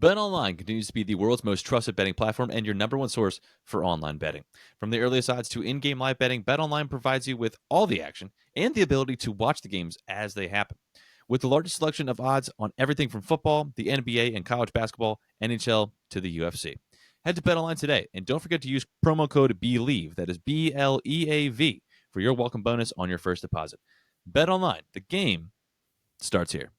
BetOnline continues to be the world's most trusted betting platform and your number one source for online betting. From the earliest odds to in-game live betting, BetOnline provides you with all the action and the ability to watch the games as they happen. With the largest selection of odds on everything from football, the NBA, and college basketball, NHL, to the UFC. Head to BetOnline today, and don't forget to use promo code BELIEVE, that is BLEAV, for your welcome bonus on your first deposit. BetOnline, the game starts here.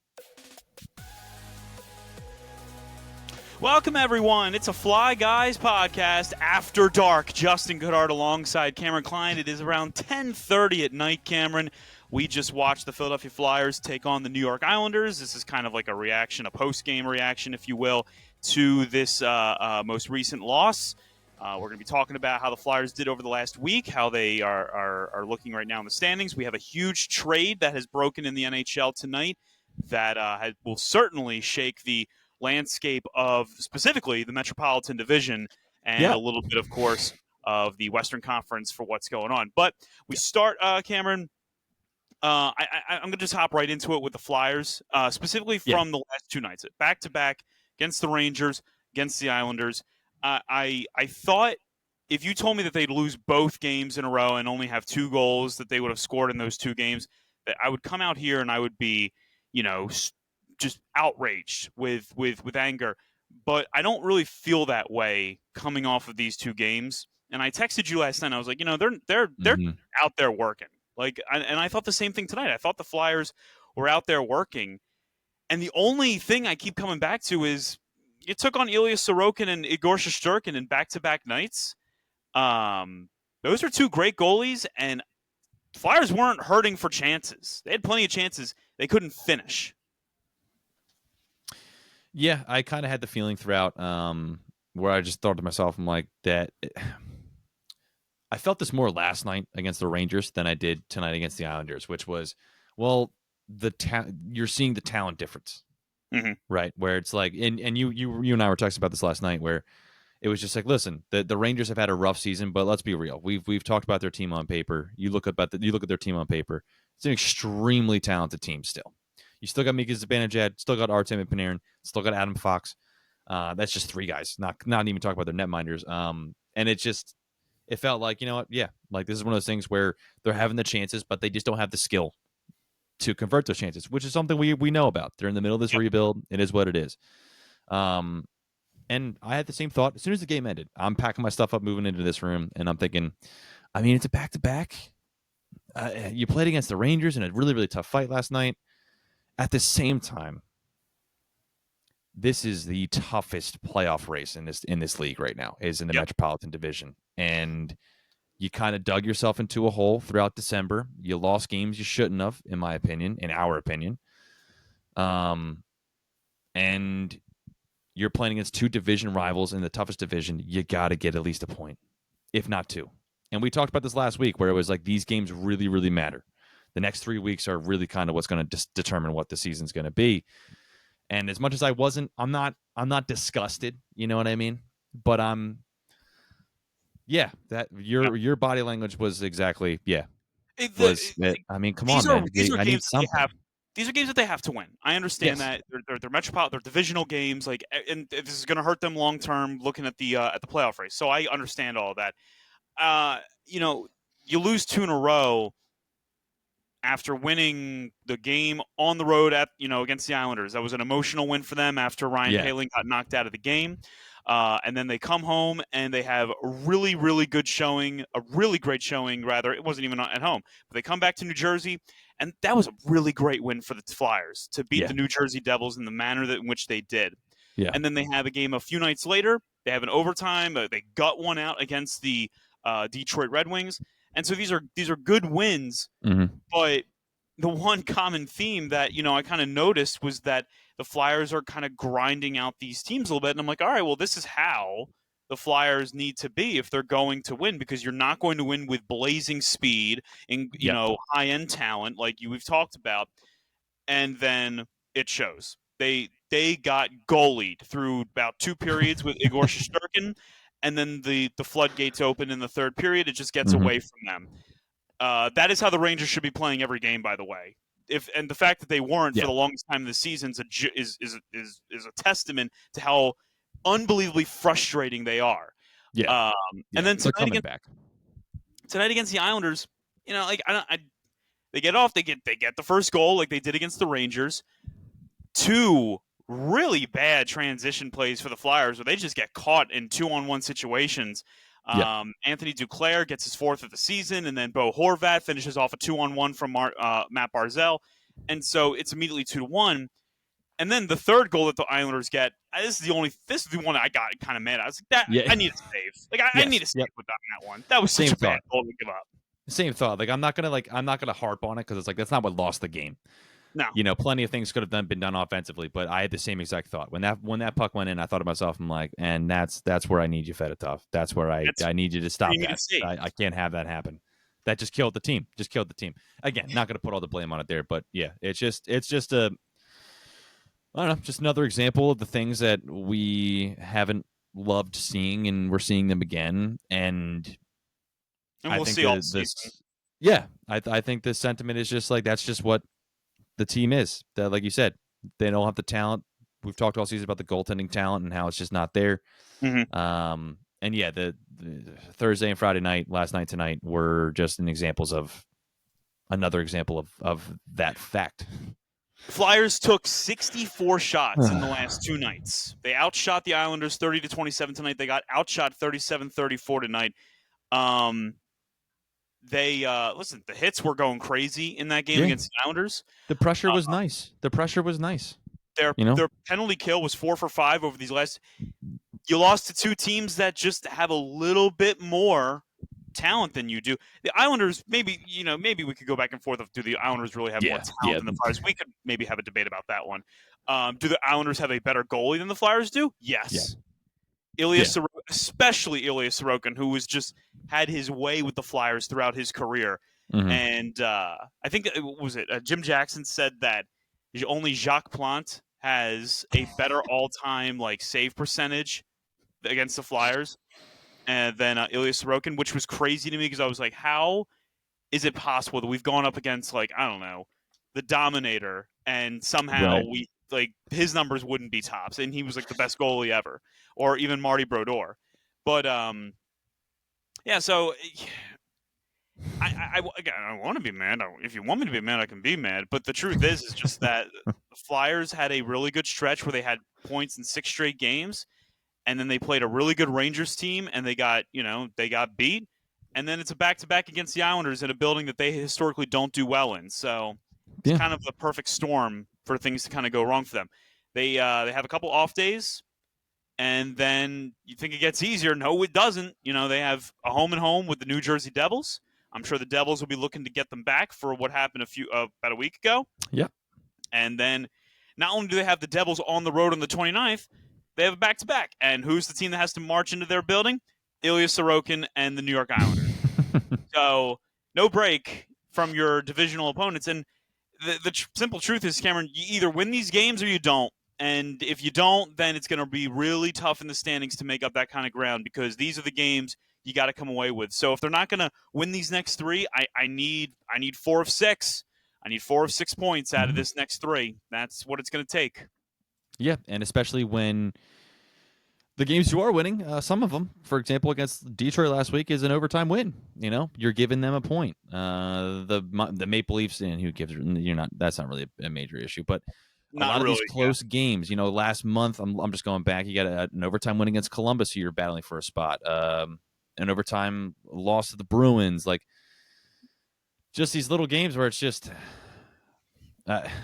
Welcome, everyone. It's a Fly Guys podcast after dark. Justin Goodhart alongside Cameron Klein. It is around 10:30 at night, Cameron. We just watched the Philadelphia Flyers take on the New York Islanders. This is kind of like a reaction, a post-game reaction, if you will, to this most recent loss. We're going to be talking about how the Flyers did over the last week, how they are looking right now in the standings. We have a huge trade that has broken in the NHL tonight that will certainly shake the landscape of specifically the Metropolitan Division and a little bit, of course, of the Western Conference for what's going on. But we start, Cameron, I'm going to just hop right into it with the Flyers, specifically from the last two nights. Back-to-back against the Rangers, against the Islanders. I thought if you told me that they'd lose both games in a row and only have 2 goals that they would have scored in those 2 games, that I would come out here and I would be, just outraged with anger. But I don't really feel that way coming off of these 2 games. And I texted you last night. I was like, they're out there working. And I thought the same thing tonight. I thought the Flyers were out there working. And the only thing I keep coming back to is you took on Ilya Sorokin and Igor Shesterkin in back-to-back nights. Those are 2 great goalies, and Flyers weren't hurting for chances. They had plenty of chances. They couldn't finish. Yeah, I kind of had the feeling throughout where I just thought to myself, I'm like, I felt this more last night against the Rangers than I did tonight against the Islanders, which was, well, you're seeing the talent difference, right? Where it's like, and you and I were talking about this last night, where it was just like, listen, the Rangers have had a rough season, but let's be real. We've talked about their team on paper. You look at their team on paper. It's an extremely talented team still. You still got Mika Zibanejad, still got Artemi Panarin, still got Adam Fox. That's just 3 guys, not even talk about their netminders. And it felt like, you know what? Yeah, like this is one of those things where they're having the chances, but they just don't have the skill to convert those chances, which is something we know about. They're in the middle of this rebuild. It is what it is. And I had the same thought as soon as the game ended. I'm packing my stuff up, moving into this room, and I'm thinking, I mean, it's a back-to-back. You played against the Rangers in a really, really tough fight last night. At the same time, this is the toughest playoff race in this league right now, is in the Metropolitan Division. And you kind of dug yourself into a hole throughout December. You lost games you shouldn't have, in my opinion, in our opinion. And you're playing against 2 division rivals in the toughest division. You got to get at least a point, if not 2. And we talked about this last week, where it was like these games really, really matter. The next 3 weeks are really kind of what's going to determine what the season's going to be. And as much as I'm not disgusted, you know what I mean? But that your body language was exactly, I mean, come on, man. I need something. These are games that they have to win. I understand that they're Metropolitan, they're divisional games, and this is going to hurt them long term. Looking at the playoff race, so I understand all of that. You lose 2 in a row after winning the game on the road against the Islanders. That was an emotional win for them after Ryan Poehling got knocked out of the game. And then they come home and they have a really, really good showing, a really great showing, rather. It wasn't even at home. But they come back to New Jersey, and that was a really great win for the Flyers to beat the New Jersey Devils in the manner in which they did. Yeah. And then they have a game a few nights later. They have an overtime. They gut one out against the Detroit Red Wings. And so these are good wins, but the one common theme that, I kind of noticed was that the Flyers are kind of grinding out these teams a little bit. And I'm like, all right, well, this is how the Flyers need to be if they're going to win, because you're not going to win with blazing speed and, high-end talent like we've talked about. And then it shows. They got goalied through about 2 periods with Igor Shesterkin. And then the floodgates open in the 3rd period. It just gets away from them. That is how the Rangers should be playing every game, by the way. and the fact that they weren't Yeah. for the longest time of the season is a testament to how unbelievably frustrating they are. Yeah. And then they're coming back. Tonight against the Islanders, like they get off, they get the first goal like they did against the Rangers. Two really bad transition plays for the Flyers where they just get caught in 2-on-1 situations. Anthony Duclair gets his 4th of the season, and then Bo Horvat finishes off a 2-on-1 from Matt Barzal, and so it's immediately 2-1. And then the third goal that the Islanders get, this is the one I got kind of mad at. I was like, I need a save. Like I need a save with that one. That was such a bad goal to give up. Same thought. Like I'm not gonna harp on it because it's like that's not what lost the game. No. Plenty of things could have been done offensively, but I had the same exact thought. When that puck went in, I thought to myself, I'm like, and that's where I need you, Fedotov. That's where I need you to stop that. I can't have that happen. That just killed the team. Again, not going to put all the blame on it there, but yeah, it's just a, I don't know, just another example of the things that we haven't loved seeing, and we're seeing them again. And we'll see all season. Yeah, I think the sentiment is just like that's just what the team is. That, like you said, they don't have the talent. We've talked all season about the goaltending talent and how it's just not there. Mm-hmm. And yeah, the Thursday and Friday night, last night, tonight, were just another example of that fact. Flyers took 64 shots in the last 2 nights. They outshot the Islanders 30-27 tonight. They got outshot 37-34 tonight. The hits were going crazy in that game against the Islanders. The pressure was nice. Their penalty kill was 4 for 5 over these last. You lost to 2 teams that just have a little bit more talent than you do. The Islanders, maybe we could go back and forth of do the Islanders really have more talent than the Flyers? We could maybe have a debate about that one. Do the Islanders have a better goalie than the Flyers do? Yes. Especially Ilya Sorokin, who was just had his way with the Flyers throughout his career. Mm-hmm. And I think Jim Jackson said that only Jacques Plante has a better all-time save percentage against the Flyers than Ilya Sorokin, which was crazy to me because I was like, how is it possible that we've gone up against I don't know, the Dominator, and somehow we his numbers wouldn't be tops, and he was the best goalie ever, or even Marty Brodeur. But so I want to be mad. If you want me to be mad, I can be mad. But the truth is just that the Flyers had a really good stretch where they had points in 6 straight games, and then they played a really good Rangers team, and they got beat. And then it's a back-to-back against the Islanders in a building that they historically don't do well in. So it's kind of the perfect storm for things to kind of go wrong for them. They have a couple off days, and then you think it gets easier. No, it doesn't. They have a home-and-home with the New Jersey Devils. I'm sure the Devils will be looking to get them back for what happened about a week ago. Yeah. And then not only do they have the Devils on the road on the 29th, they have a back-to-back. And who's the team that has to march into their building? Ilya Sorokin and the New York Islanders. So no break from your divisional opponents. And the simple truth is, Cameron, you either win these games or you don't. And if you don't, then it's going to be really tough in the standings to make up that kind of ground, because these are the games you got to come away with. So if they're not going to win these next 3, I need 4 of 6. I need 4 of 6 points out of this next 3. That's what it's going to take. Yeah, and especially when the games you are winning, some of them, for example, against Detroit last week, is an overtime win. You're giving them a point. The Maple Leafs, and who gives you're not. That's not really a major issue, but a lot of these close games. Last month, I'm just going back. You got an overtime win against Columbus, who you're battling for a spot. An overtime loss to the Bruins, just these little games where it's just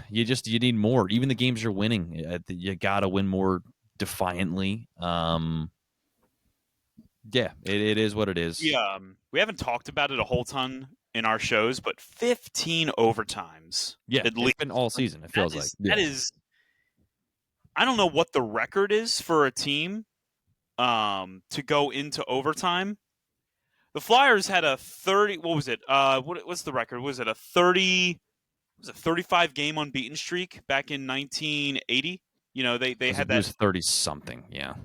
you need more. Even the games you're winning, you gotta win more defiantly. It is what it is. Yeah, we haven't talked about it a whole ton in our shows, but 15 overtimes. Yeah, it's been all season. It feels like that is. I don't know what the record is for a team to go into overtime. The Flyers had a 30. What was it? What's the record? Was it a 30? Was it 35 game unbeaten streak back in 1980? They had that. It was 30 something. Yeah.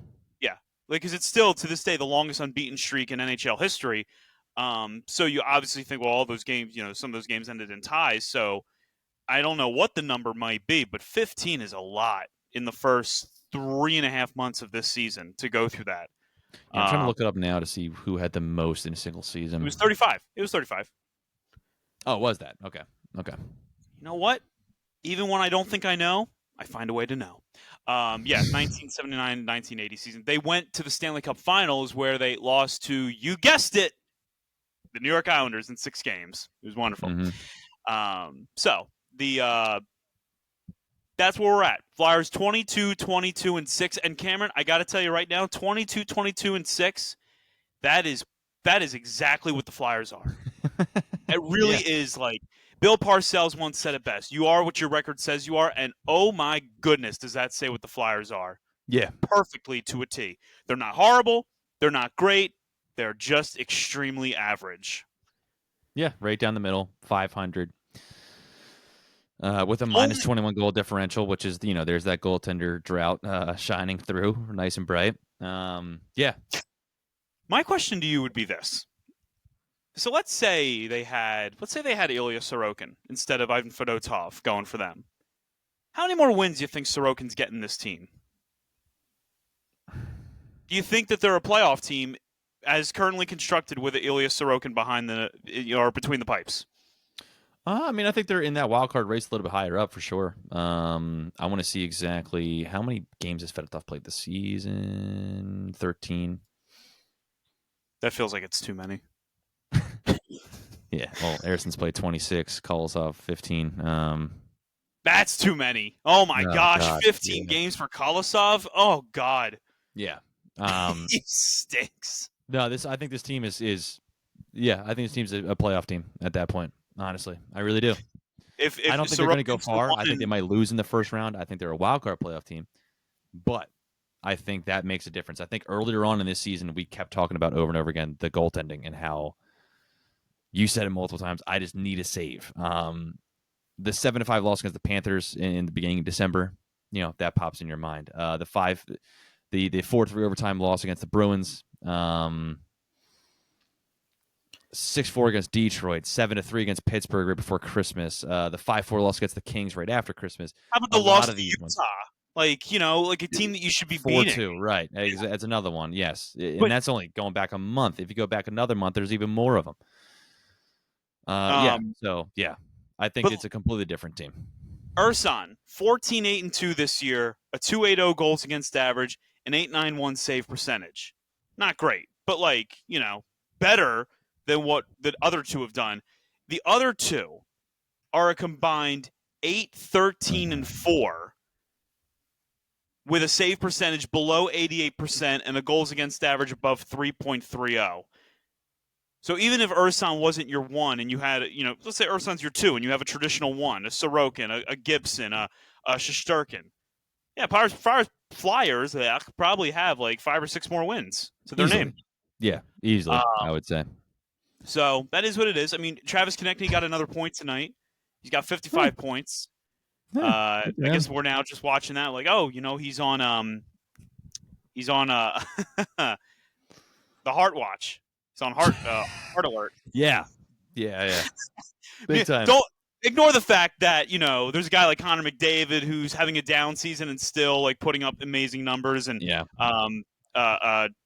Yeah, because it's still to this day the longest unbeaten streak in NHL history. So you obviously think, well, all those games, some of those games ended in ties. So I don't know what the number might be, but 15 is a lot in the first 3.5 months of this season to go through that. Yeah, I'm trying to look it up now to see who had the most in a single season. It was 35. It was 35. Oh, was that? Okay. You know what? Even when I don't think I know, I find a way to know. 1979-1980 season. They went to the Stanley Cup Finals where they lost to, you guessed it, the New York Islanders in 6 games. It was wonderful. Mm-hmm. That's where we're at. Flyers 22-22-6. And Cameron, I got to tell you right now, 22-22-6, that is exactly what the Flyers are. It really is. Like Bill Parcells once said it best. You are what your record says you are. And oh my goodness, does that say what the Flyers are? Yeah. Perfectly to a T. They're not horrible. They're not great. They're just extremely average. Yeah, right down the middle, 500. With a minus 21 goal differential, which is, there's that goaltender drought shining through, nice and bright. Yeah. My question to you would be this. So let's say they had Ilya Sorokin instead of Ivan Fedotov going for them. How many more wins do you think Sorokin's getting this team? Do you think that they're a playoff team as currently constructed with Ilya Sorokin between the pipes? I think they're in that wild card race a little bit higher up for sure. I want to see exactly how many games has Fedotov played this season. 13. That feels like it's too many. Yeah, well, Harrison's played 26, Kolosov 15. That's too many. Oh my gosh, 15 games for Kolosov? Oh God. Yeah. He stinks. No, I think this team is I think this team's a playoff team at that point. Honestly, I really do. If I don't think they're going to go far. I think they might lose in the first round. I think they're a wild card playoff team, but I think that makes a difference. I think earlier on in this season, we kept talking about over and over again the goaltending and how you said it multiple times. I just need a save. The 7-5 loss against the Panthers in the beginning of December, that pops in your mind. The 4-3 overtime loss against the Bruins. 6-4 against Detroit, 7-3 against Pittsburgh right before Christmas. The 5-4 loss against the Kings right after Christmas. How about the loss to Utah? Like a team that you should be beating. 4-2, right? Yeah. That's another one. Yes, and that's only going back a month. If you go back another month, there's even more of them. So I think it's a completely different team. Ursan, 14-8-2 this year, a 2.80 goals against average, an 8.91 save percentage. Not great, but better than what the other two have done. The other two are a combined 8-13-4 with a save percentage below 88% and a goals against average above 3.30. So even if Ursan wasn't your one and you had, let's say Ursan's your two and you have a traditional one, a Sorokin, a Gibson, a Shesterkin. Yeah, Flyers, they probably have 5 or 6 more wins to their name. Yeah, easily, I would say. So that is what it is. I mean, Travis Konechny got another point tonight. He's got 55 points. I guess we're now just watching that he's on the Heart Watch. He's on Heart Alert. Yeah. Big time. Don't ignore the fact that, there's a guy like Connor McDavid who's having a down season and still putting up amazing numbers and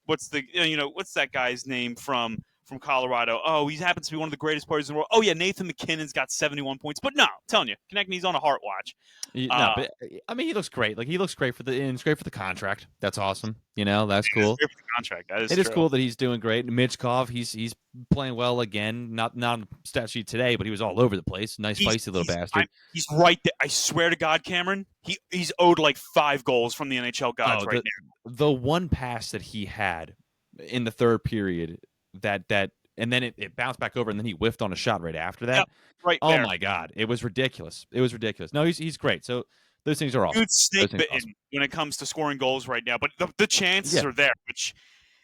what's that guy's name from Colorado? Oh, he happens to be one of the greatest players in the world. Oh, yeah, Nathan McKinnon's got 71 points. But no, I'm telling you, Konechny's on a Heart Watch. But he looks great. He looks great it's great for the contract. That's awesome. That's cool. It's great for the contract. That is It is cool that he's doing great. Michkov, he's playing well again. Not on stat sheet today, but he was all over the place. Nice, feisty little bastard. He's right there. I swear to God, Cameron, he's owed 5 goals from the NHL gods right now. The one pass that he had in the third period, that and then it bounced back over, and then he whiffed on a shot right after that. Yep, right there. Oh my God, it was ridiculous. No, he's great. So those things are awesome. Dude's snake-bitten when it comes to scoring goals right now, but the chances are there, which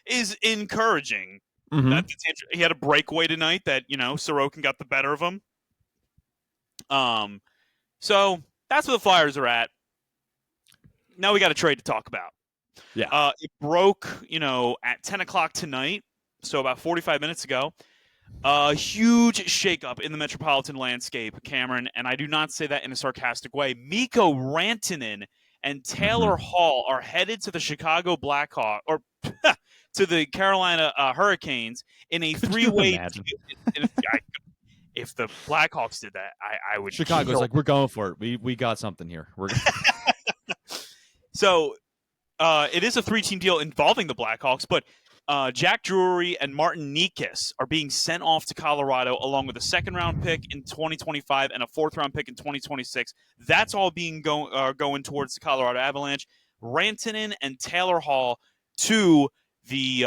is encouraging. Mm-hmm. He had a breakaway tonight that Sorokin got the better of him. So that's where the Flyers are at. Now we got a trade to talk about. Yeah, it broke at 10 o'clock tonight. So about 45 minutes ago, A huge shakeup in the Metropolitan landscape, Cameron, and I do not say that in a sarcastic way. Mikko Rantanen and Taylor Hall are headed to the Chicago Blackhawks, or to the Carolina Hurricanes in a Could you three-way. imagine? If the Blackhawks did that, I would. Chicago's like, we're going for it. We got something here. So it is a 3-team deal involving the Blackhawks, but Jack Drury and Martin Nikas are being sent off to Colorado along with a second-round pick in 2025 and a fourth-round pick in 2026. That's all being going towards the Colorado Avalanche. Rantanen and Taylor Hall to the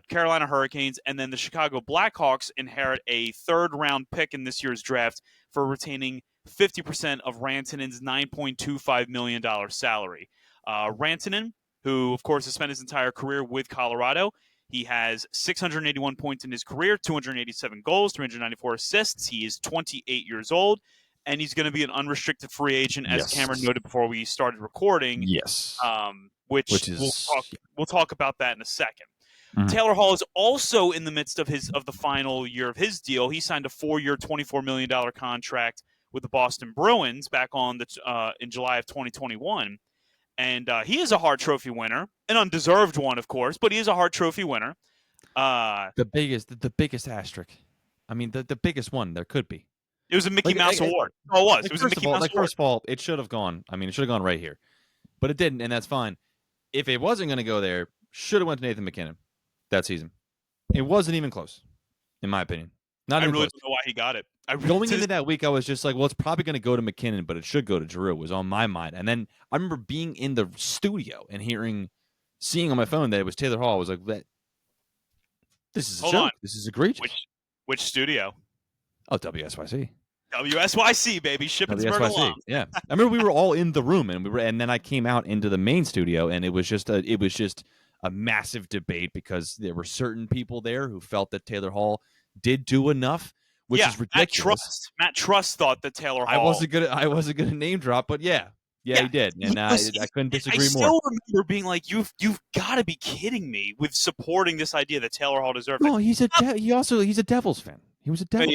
Carolina Hurricanes, and then the Chicago Blackhawks inherit a third-round pick in this year's draft for retaining 50% of Rantanen's $9.25 million salary. Rantanen, who, of course, has spent his entire career with Colorado. He has 681 points in his career, 287 goals, 394 assists. He is 28 years old, and he's going to be an unrestricted free agent, as Cameron noted before we started recording. Yes. Which is, we'll talk about that in a second. Mm-hmm. Taylor Hall is also in the midst of the final year of his deal. He signed a 4-year, $24 million contract with the Boston Bruins back in July of 2021. And he is a Hart Trophy winner, an undeserved one, of course, but he is a Hart Trophy winner. The biggest asterisk. I mean, the biggest one there could be. It was a Mickey Mouse award. It was. It was a Mickey Mouse award. First of all, it should have gone. I mean, it should have gone right here, but it didn't, and that's fine. If it wasn't going to go there, should have went to Nathan McKinnon that season. It wasn't even close, in my opinion. Not even really close. don't know why he got it. Going into that week, I was just like, well, it's probably going to go to McKinnon, but it should go to Drew. It was on my mind. And then I remember being in the studio and seeing on my phone that it was Taylor Hall. I was like, this is a joke. This is egregious. Which studio? Oh, WSYC. WSYC, baby. Shipping Smyrna along. Yeah. I remember we were all in the room, and then I came out into the main studio, and it was just a massive debate because there were certain people there who felt that Taylor Hall did do enough. Which is ridiculous. Matt Truss thought that Taylor Hall. I wasn't gonna name drop, but yeah, he did, and I couldn't disagree more. I still remember being like, "You've got to be kidding me with supporting this idea that Taylor Hall deserved." No, he's a Devils fan. He was a Devil.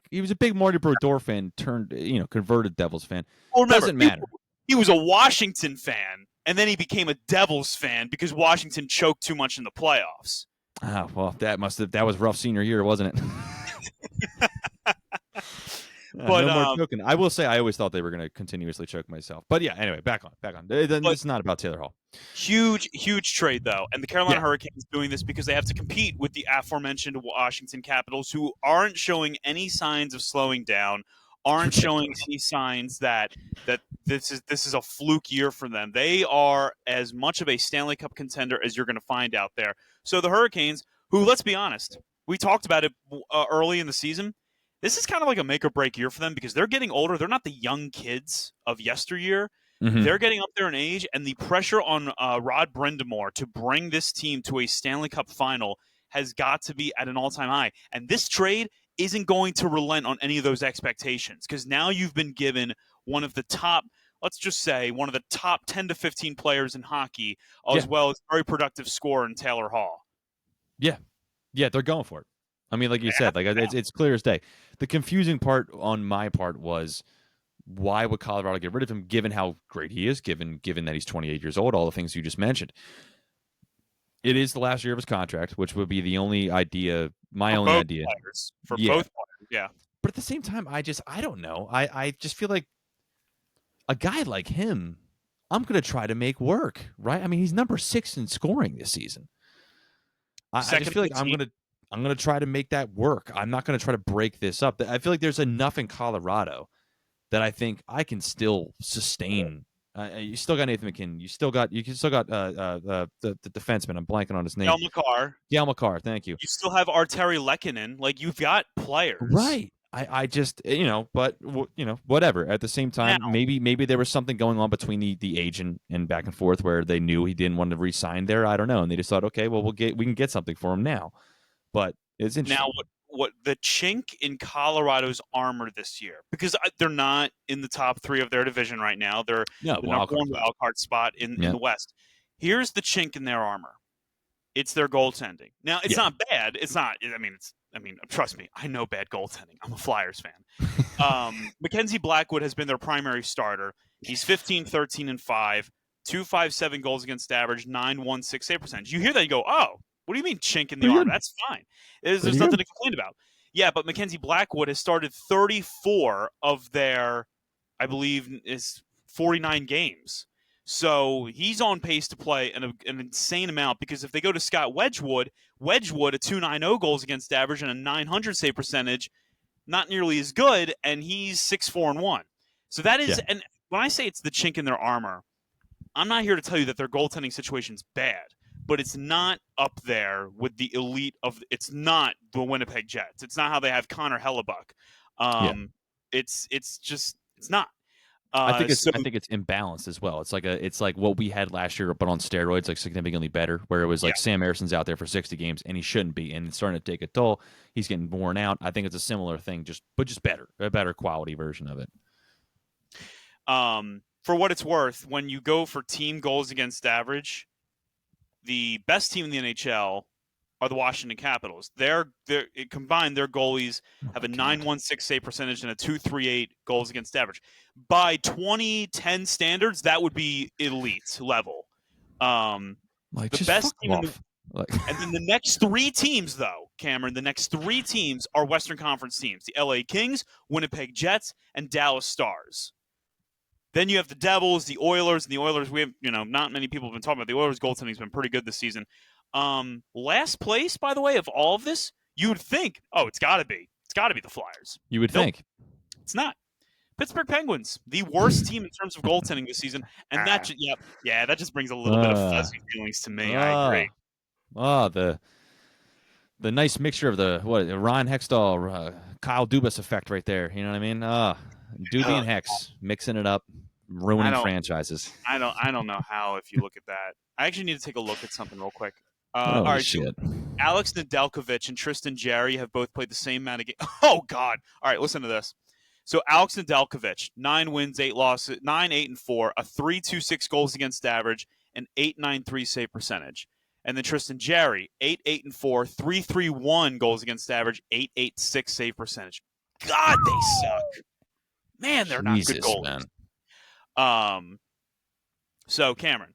He was a big Marty Brodeur fan turned converted Devils fan. Well, remember, doesn't matter. He was a Washington fan, and then he became a Devils fan because Washington choked too much in the playoffs. Oh well, that was rough senior year, wasn't it? But no more choking. I will say I always thought they were going to continuously choke myself. But yeah, anyway, back on. It's not about Taylor Hall. Huge trade though, and the Carolina Hurricanes doing this because they have to compete with the aforementioned Washington Capitals, who aren't showing any signs of slowing down, aren't showing any signs that this is a fluke year for them. They are as much of a Stanley Cup contender as you're going to find out there. So the Hurricanes, who, let's be honest, we talked about it early in the season. This is kind of like a make or break year for them because they're getting older. They're not the young kids of yesteryear. Mm-hmm. They're getting up there in age, and the pressure on Rod Brind'Amour to bring this team to a Stanley Cup final has got to be at an all-time high. And this trade isn't going to relent on any of those expectations because now you've been given one of the top, let's just say, one of the top 10 to 15 players in hockey, as well as a very productive scorer in Taylor Hall. Yeah, they're going for it. I mean, like you said, like it's clear as day. The confusing part on my part was why would Colorado get rid of him, given how great he is, given that he's 28 years old, all the things you just mentioned. It is the last year of his contract, which would be the only idea, my only idea. For both players, yeah. But at the same time, I don't know. I just feel like a guy like him, I'm going to try to make work, right? I mean, he's number 6 in scoring this season. I just feel like I'm gonna try to make that work. I'm not gonna try to break this up. I feel like there's enough in Colorado that I think I can still sustain. You still got Nathan McKinnon. You still got the defenseman. I'm blanking on his name. Gail Makar. Thank you. You still have Arturi Lehkonen. Like, you've got players, right? I just but whatever. At the same time, maybe there was something going on between the agent and back and forth where they knew he didn't want to re-sign there. I don't know, and they just thought, okay, well we can get something for him now. But it's interesting. Now, what the chink in Colorado's armor this year, because they're not in the top 3 of their division right now. They're the number 1 wild card spot in the West. Here's the chink in their armor. It's their goaltending. Now, it's Yeah. not bad. It's not. I mean, trust me. I know bad goaltending. I'm a Flyers fan. Mackenzie Blackwood has been their primary starter. He's 15, 13, and 5, 2.57 goals against average, 9.16 save percentage. You hear that, you go, oh, what do you mean chink in the Pretty armor? good. That's fine. There's Pretty nothing good. to complain about. Yeah, but Mackenzie Blackwood has started 34 of their, I believe, is 49 games. So he's on pace to play an insane amount, because if they go to Scott Wedgwood a 2.90 goals against average and a 900 save percentage, not nearly as good, and he's 6-4-1. So that is, Yeah. and when I say it's the chink in their armor, I'm not here to tell you that their goaltending situation's bad, but it's not up there with the elite of. It's not the Winnipeg Jets. It's not how they have Connor Hellebuck. Yeah. It's just it's not. I think So it's imbalanced as well. It's like what we had last year, but on steroids, like significantly better. Where it was like yeah. Sam Erson's out there for 60 games and he shouldn't be, and it's starting to take a toll. He's getting worn out. I think it's a similar thing, just better, a better quality version of it. For what it's worth, when you go for team goals against average, the best team in the NHL are the Washington Capitals. They're combined, their goalies have a 9.16 save percentage and a 2.38 goals against average. By 2010 standards, that would be elite level. Like, The just best fuck team off. and then the next three teams, though, Cameron, the next three teams are Western Conference teams: the LA Kings, Winnipeg Jets, and Dallas Stars. Then you have the Devils, the Oilers, and the Oilers. We have, not many people have been talking about the Oilers. Goaltending's been pretty good this season. Last place, by the way, of all of this, you would think, it's got to be the Flyers. You would think. It's not. Pittsburgh Penguins, the worst team in terms of goaltending this season, and that just brings a little bit of fuzzy feelings to me. I agree. The nice mixture of the Ryan Hextall, Kyle Dubas effect right there. You know what I mean? Doobie and Hex mixing it up, ruining franchises. I don't know how. If you look at that, I actually need to take a look at something real quick. All right, shit. So Alex Nedeljkovic and Tristan Jarry have both played the same amount of games. Oh God! All right, listen to this. So Alex Nedeljkovic, 9 wins, 8 losses, 9, 8, and 4, a 3.26 goals against average, an 8.93 save percentage. And then Tristan Jarry, 8, 8, and 4, 3.31 goals against average, 8.86 save percentage. God, they suck. Man, they're not good goalies. Man. So Cameron,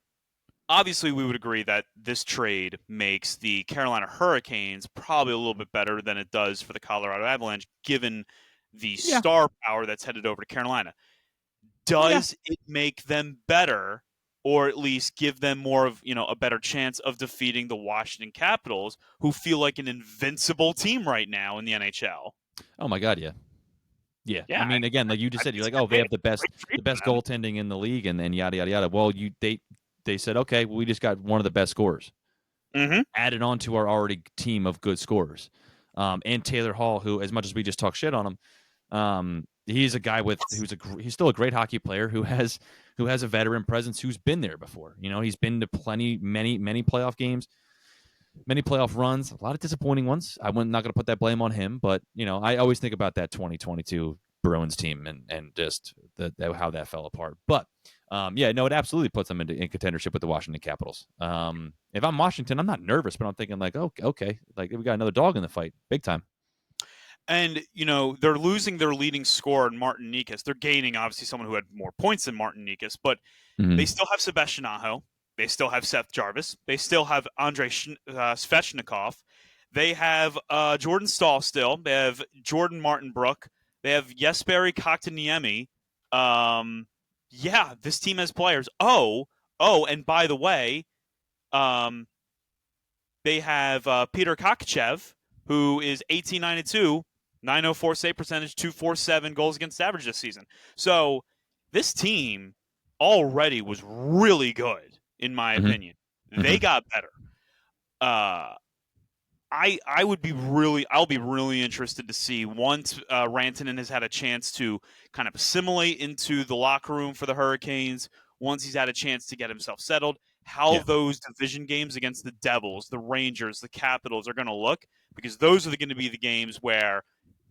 obviously we would agree that this trade makes the Carolina Hurricanes probably a little bit better than it does for the Colorado Avalanche, given the star power that's headed over to Carolina. Does it make them better, or at least give them more of, a better chance of defeating the Washington Capitals, who feel like an invincible team right now in the NHL? Oh my God, yeah. I mean, again, like you just said, you're like, they have the best goaltending in the league, and yada yada yada. Well, they said, okay, well, we just got one of the best scorers added on to our already team of good scorers, and Taylor Hall, who, as much as we just talk shit on him, he's a guy he's still a great hockey player who has a veteran presence, who's been there before. He's been to many playoff games, many playoff runs, a lot of disappointing ones. I'm not going to put that blame on him, but I always think about that 2022 Bruins team and just how that fell apart. But it absolutely puts them in contendership with the Washington Capitals. If I'm Washington, I'm not nervous, but I'm thinking like, okay, like we got another dog in the fight, big time. And, they're losing their leading scorer, Martin Nikas. They're gaining, obviously, someone who had more points than Martin Nikas, but they still have Sebastian Aho. They still have Seth Jarvis. They still have Andrei Svechnikov. They have Jordan Stahl still. They have Jordan Martinbrook. They have Jesperi Kotkaniemi. This team has players. And by the way, they have Peter Kokachev, who is 18-9-2, 904 save percentage, 247 goals against average this season. So this team already was really good, in my opinion. They got better. I'll be really interested to see, once Rantanen has had a chance to kind of assimilate into the locker room for the Hurricanes, once he's had a chance to get himself settled, how those division games against the Devils, the Rangers, the Capitals are going to look, because those are going to be the games where,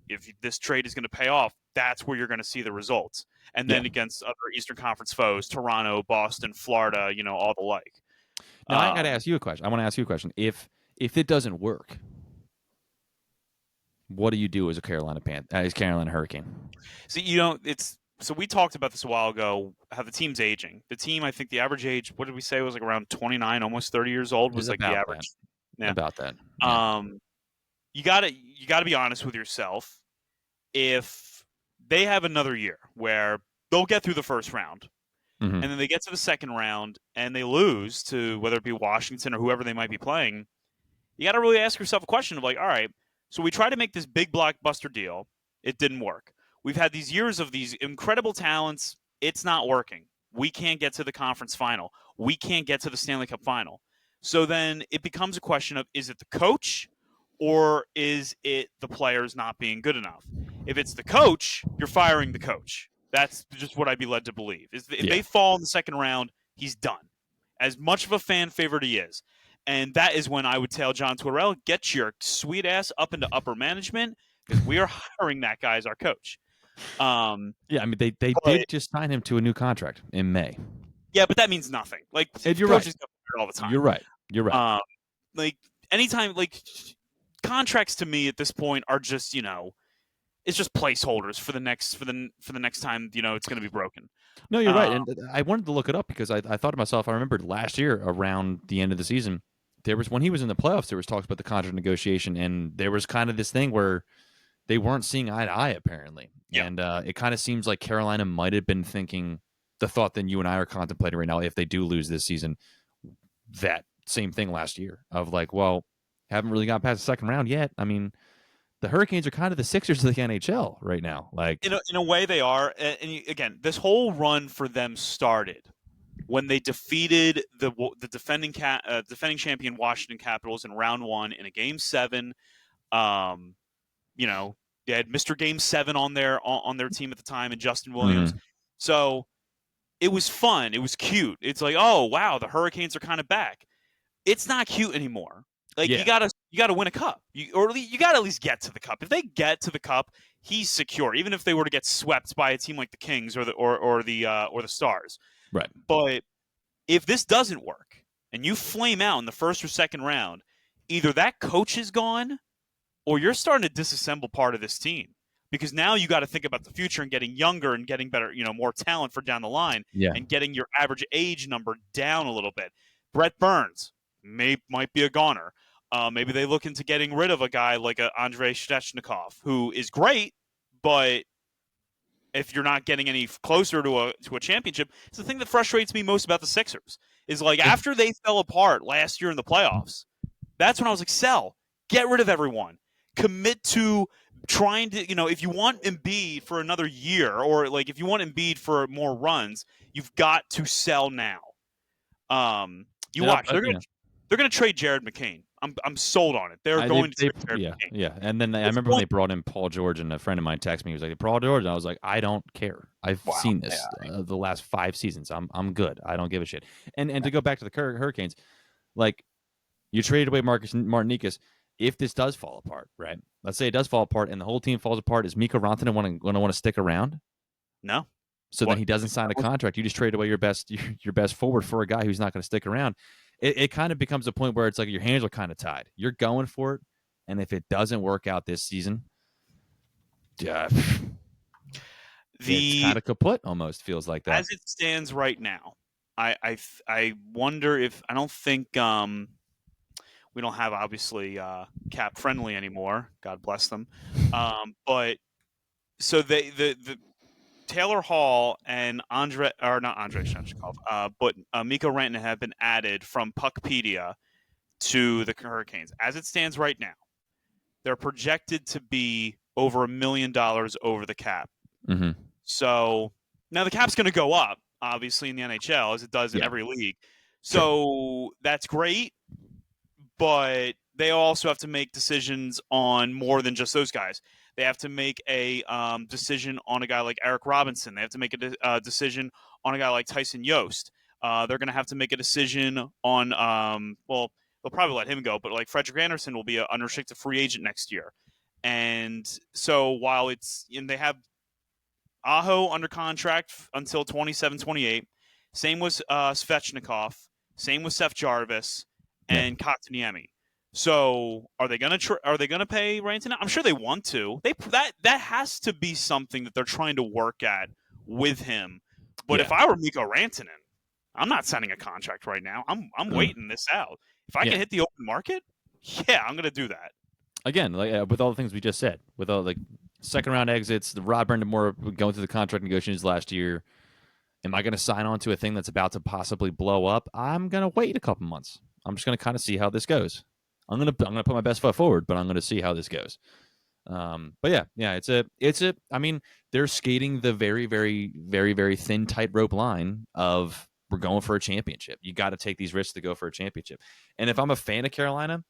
if this trade is going to pay off, that's where you're going to see the results. And then against other Eastern Conference foes, Toronto, Boston, Florida, all the like. Now I got to ask you a question. I want to ask you a question. If it doesn't work, what do you do as a Carolina Hurricane? See, so we talked about this a while ago, how the team's aging. The team, I think the average age, what did we say, was like around 29, almost 30 years old was like the average. Yeah. About that. Yeah. You gotta be honest with yourself. If they have another year where they'll get through the first round, and then they get to the second round and they lose to whether it be Washington or whoever they might be playing, you got to really ask yourself a question of like, all right, so we tried to make this big blockbuster deal. It didn't work. We've had these years of these incredible talents. It's not working. We can't get to the conference final. We can't get to the Stanley Cup final. So then it becomes a question of, is it the coach or is it the players not being good enough? If it's the coach, you're firing the coach. That's just what I'd be led to believe. If they fall in the second round, he's done. As much of a fan favorite he is. And that is when I would tell John Tortorella, get your sweet ass up into upper management because we are hiring that guy as our coach. Yeah, I mean, they did just sign him to a new contract in May. Yeah, but that means nothing. Like, you're right. All the time. You're right. Like, anytime, like, contracts to me at this point are just, it's just placeholders for the next time, it's going to be broken. No, you're right. And I wanted to look it up because I thought to myself, I remembered last year around the end of the season, there was when he was in the playoffs, there was talks about the contract negotiation, and there was kind of this thing where they weren't seeing eye to eye, apparently. Yeah. And it kind of seems like Carolina might have been thinking the thought that you and I are contemplating right now, if they do lose this season, that same thing last year of like, well, haven't really got past the second round yet. I mean, the Hurricanes are kind of the Sixers of the NHL right now. Like in a way they are. And again, this whole run for them started when they defeated the defending champion Washington Capitals in round 1 in a Game 7. They had Mr. Game 7 on their team at the time, and Justin Williams. Mm-hmm. So it was fun. It was cute. It's like, oh wow, the Hurricanes are kind of back. It's not cute anymore. Like you gotta win a cup. You gotta at least get to the cup. If they get to the cup, he's secure. Even if they were to get swept by a team like the Kings or the Stars. Right. But if this doesn't work and you flame out in the first or second round, either that coach is gone or you're starting to disassemble part of this team. Because now you got to think about the future and getting younger and getting better, more talent for down the line, and getting your average age number down a little bit. Brett Burns might be a goner. Maybe they look into getting rid of a guy like Andrei Svechnikov, who is great, but if you're not getting any closer to a championship, it's the thing that frustrates me most about the Sixers. Is like after they fell apart last year in the playoffs, that's when I was like, sell, get rid of everyone, commit to trying to, if you want Embiid for another year, or like if you want Embiid for more runs, you've got to sell now. Watch, they're gonna trade Jared McCain. I'm sold on it. They're going to trade Jared McCain. Yeah. And then I remember when they brought in Paul George, and a friend of mine texted me. He was like, Paul George, and I was like, I don't care. I've seen this the last 5 seasons. I'm good. I don't give a shit. And to go back to the Hurricanes, like you traded away Marcus Martinikas. If this does fall apart, right? Let's say it does fall apart and the whole team falls apart. Is Mikko Rantanen going to want to stick around? No. So then he doesn't sign a contract. You just trade away your best forward for a guy who's not going to stick around. It kind of becomes a point where it's like your hands are kind of tied. You're going for it, and if it doesn't work out this season, it's kind of kaput. Almost feels like that. As it stands right now, I wonder if I don't think. We don't have, obviously, cap friendly anymore. God bless them. But so the Taylor Hall and not Andrei Shevchikov, but Mikko Rantanen have been added from Puckpedia to the Hurricanes. As it stands right now, they're projected to be over $1 million over the cap. Mm-hmm. So now the cap's going to go up, obviously, in the NHL, as it does in every league. So that's great. But they also have to make decisions on more than just those guys. They have to make a decision on a guy like Eric Robinson. They have to make a decision on a guy like Tyson Yost. They're going to have to make a decision on, they'll probably let him go, but like Frederik Andersen will be an unrestricted free agent next year. And so while they have Aho under contract until 27-28, same was Svechnikov. Same with Seth Jarvis and Kotkaniemi. So are they going to pay Rantanen? I'm sure they want to. That has to be something that they're trying to work at with him. But if I were Mikko Rantanen, I'm not signing a contract right now. I'm waiting this out. If I can hit the open market, I'm going to do that. Again, like with all the things we just said, with all like second round exits, the Rod Brind'Amour going through the contract negotiations last year. Am I going to sign on to a thing that's about to possibly blow up? I'm going to wait a couple months. I'm just going to kind of see how this goes. I'm going to put my best foot forward, but I'm going to see how this goes. But it's a. I mean, they're skating the very, very, very, very thin tightrope line of we're going for a championship. You got to take these risks to go for a championship. And if I'm a fan of Carolina,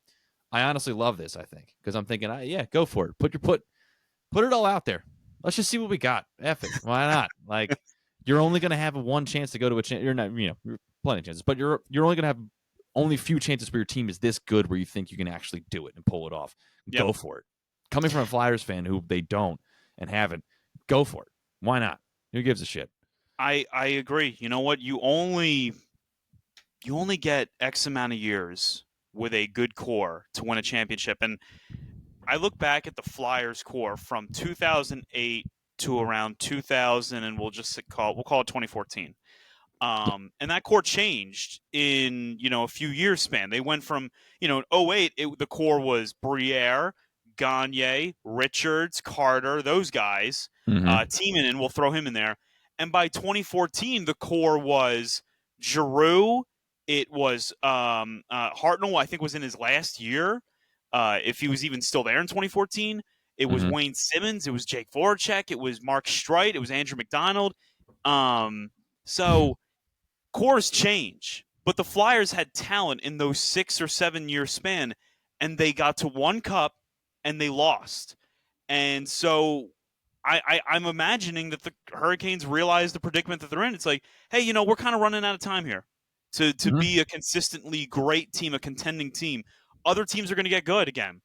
I honestly love this. I think because I'm thinking, go for it. Put it all out there. Let's just see what we got. F it. Why not? Like. You're only going to have one chance to go to a chance. You're not, plenty of chances, but you're only going to have only few chances where your team is this good where you think you can actually do it and pull it off. Go for it. Coming from a Flyers fan who they don't and haven't, go for it. Why not? Who gives a shit? I agree. You know what? You only get X amount of years with a good core to win a championship. And I look back at the Flyers core from 2008 to around 2000, and we'll call it 2014. And that core changed in a few years span. They went from in 08, the core was Briere, Gagne, Richards, Carter, those guys. Tiemann, we'll throw him in there. And by 2014, the core was Giroux. It was Hartnell. I think was in his last year, if he was even still there in 2014. It was Wayne Simmons. It was Jake Voracek. It was Mark Streit. It was Andrew McDonald. So cores change, but the Flyers had talent in those 6 or 7 year span, and they got to one cup and they lost. And so I'm imagining that the Hurricanes realize the predicament that they're in. It's like, hey, we're kind of running out of time here to be a consistently great team, a contending team. Other teams are going to get good again.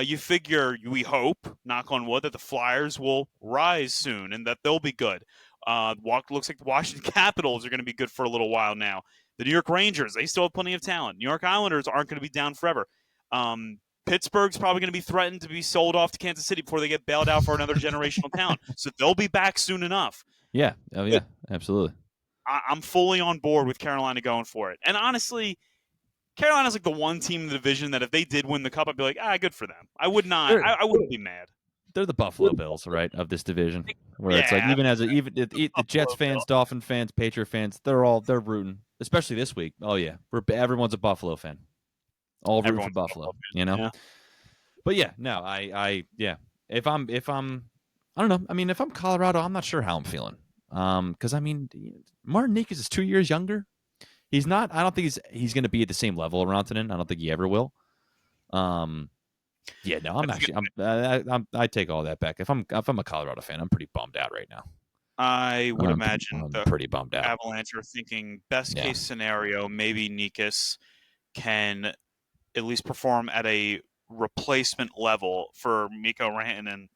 You figure, we hope, knock on wood, that the Flyers will rise soon and that they'll be good. Looks like the Washington Capitals are going to be good for a little while now. The New York Rangers, they still have plenty of talent. New York Islanders aren't going to be down forever. Pittsburgh's probably going to be threatened to be sold off to Kansas City before they get bailed out for another generational talent. So they'll be back soon enough. Yeah. Oh, yeah. Absolutely. I'm fully on board with Carolina going for it. And honestly, Carolina's like the one team in the division that if they did win the cup, I'd be like, good for them. I would not. I wouldn't be mad. They're the Buffalo Bills, right, of this division, where it's like even the Jets fans, Dolphin fans, Patriot fans, they're rooting, especially this week. Oh yeah, everyone's a Buffalo fan. All rooting for Buffalo, Yeah. But if I'm I don't know. I mean, if I'm Colorado, I'm not sure how I'm feeling. Because I mean, Martin Necas is 2 years younger. He's not. I don't think he's going to be at the same level of Rantanen. I don't think he ever will. Yeah, no, I take all that back. If I'm a Colorado fan, I'm pretty bummed out right now. I would imagine I'm pretty bummed out. Avalanche are thinking best case scenario, maybe Necas can at least perform at a replacement level for Mikko Rantanen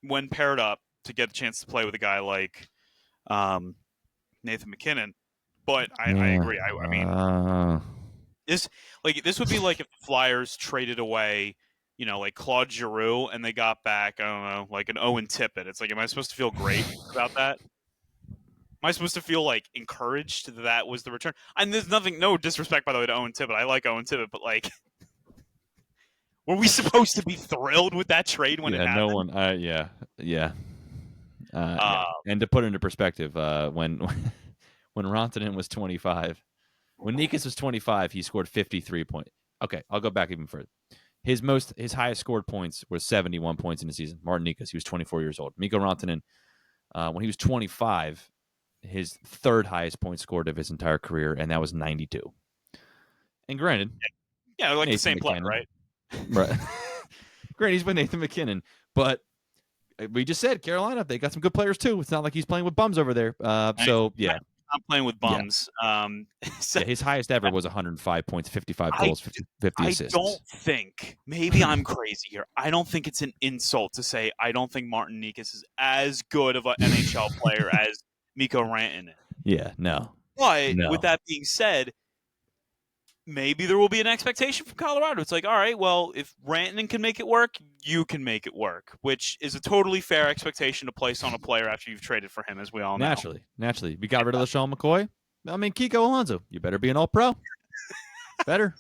when paired up to get a chance to play with a guy like Nathan McKinnon. But I agree. I mean, this would be like if the Flyers traded away, like Claude Giroux, and they got back, I don't know, like an Owen Tippett. It's like, am I supposed to feel great about that? Am I supposed to feel like encouraged that was the return? And there's no disrespect, by the way, to Owen Tippett. I like Owen Tippett, but like, were we supposed to be thrilled with that trade when it happened? No one. And to put it into perspective, when Rantanen was 25, when Necas was 25, he scored 53 points. Okay, I'll go back even further. His highest scored points were 71 points in the season. Martin Necas, he was 24 years old. Mikko Rantanen, when he was 25, his third highest point scored of his entire career, and that was 92. And granted, like Nathan the same McKinnon, play, right? Right. Granted, he's with Nathan McKinnon, but we just said Carolina, they got some good players too. It's not like he's playing with bums over there. So yeah. I'm playing with bums. Yeah. His highest ever was 105 points, 55 goals, 50 assists. I don't think, maybe I'm crazy here, I don't think it's an insult to say I don't think Martin Necas is as good of an NHL player as Mikko Rantanen. Yeah, no. But with that being said, maybe there will be an expectation from Colorado. It's like, all right, well, if Rantanen can make it work, you can make it work, which is a totally fair expectation to place on a player after you've traded for him, as we all know. Naturally. We got rid of LaShawn McCoy. I mean, Kiko Alonso, you better be an all-pro. Better.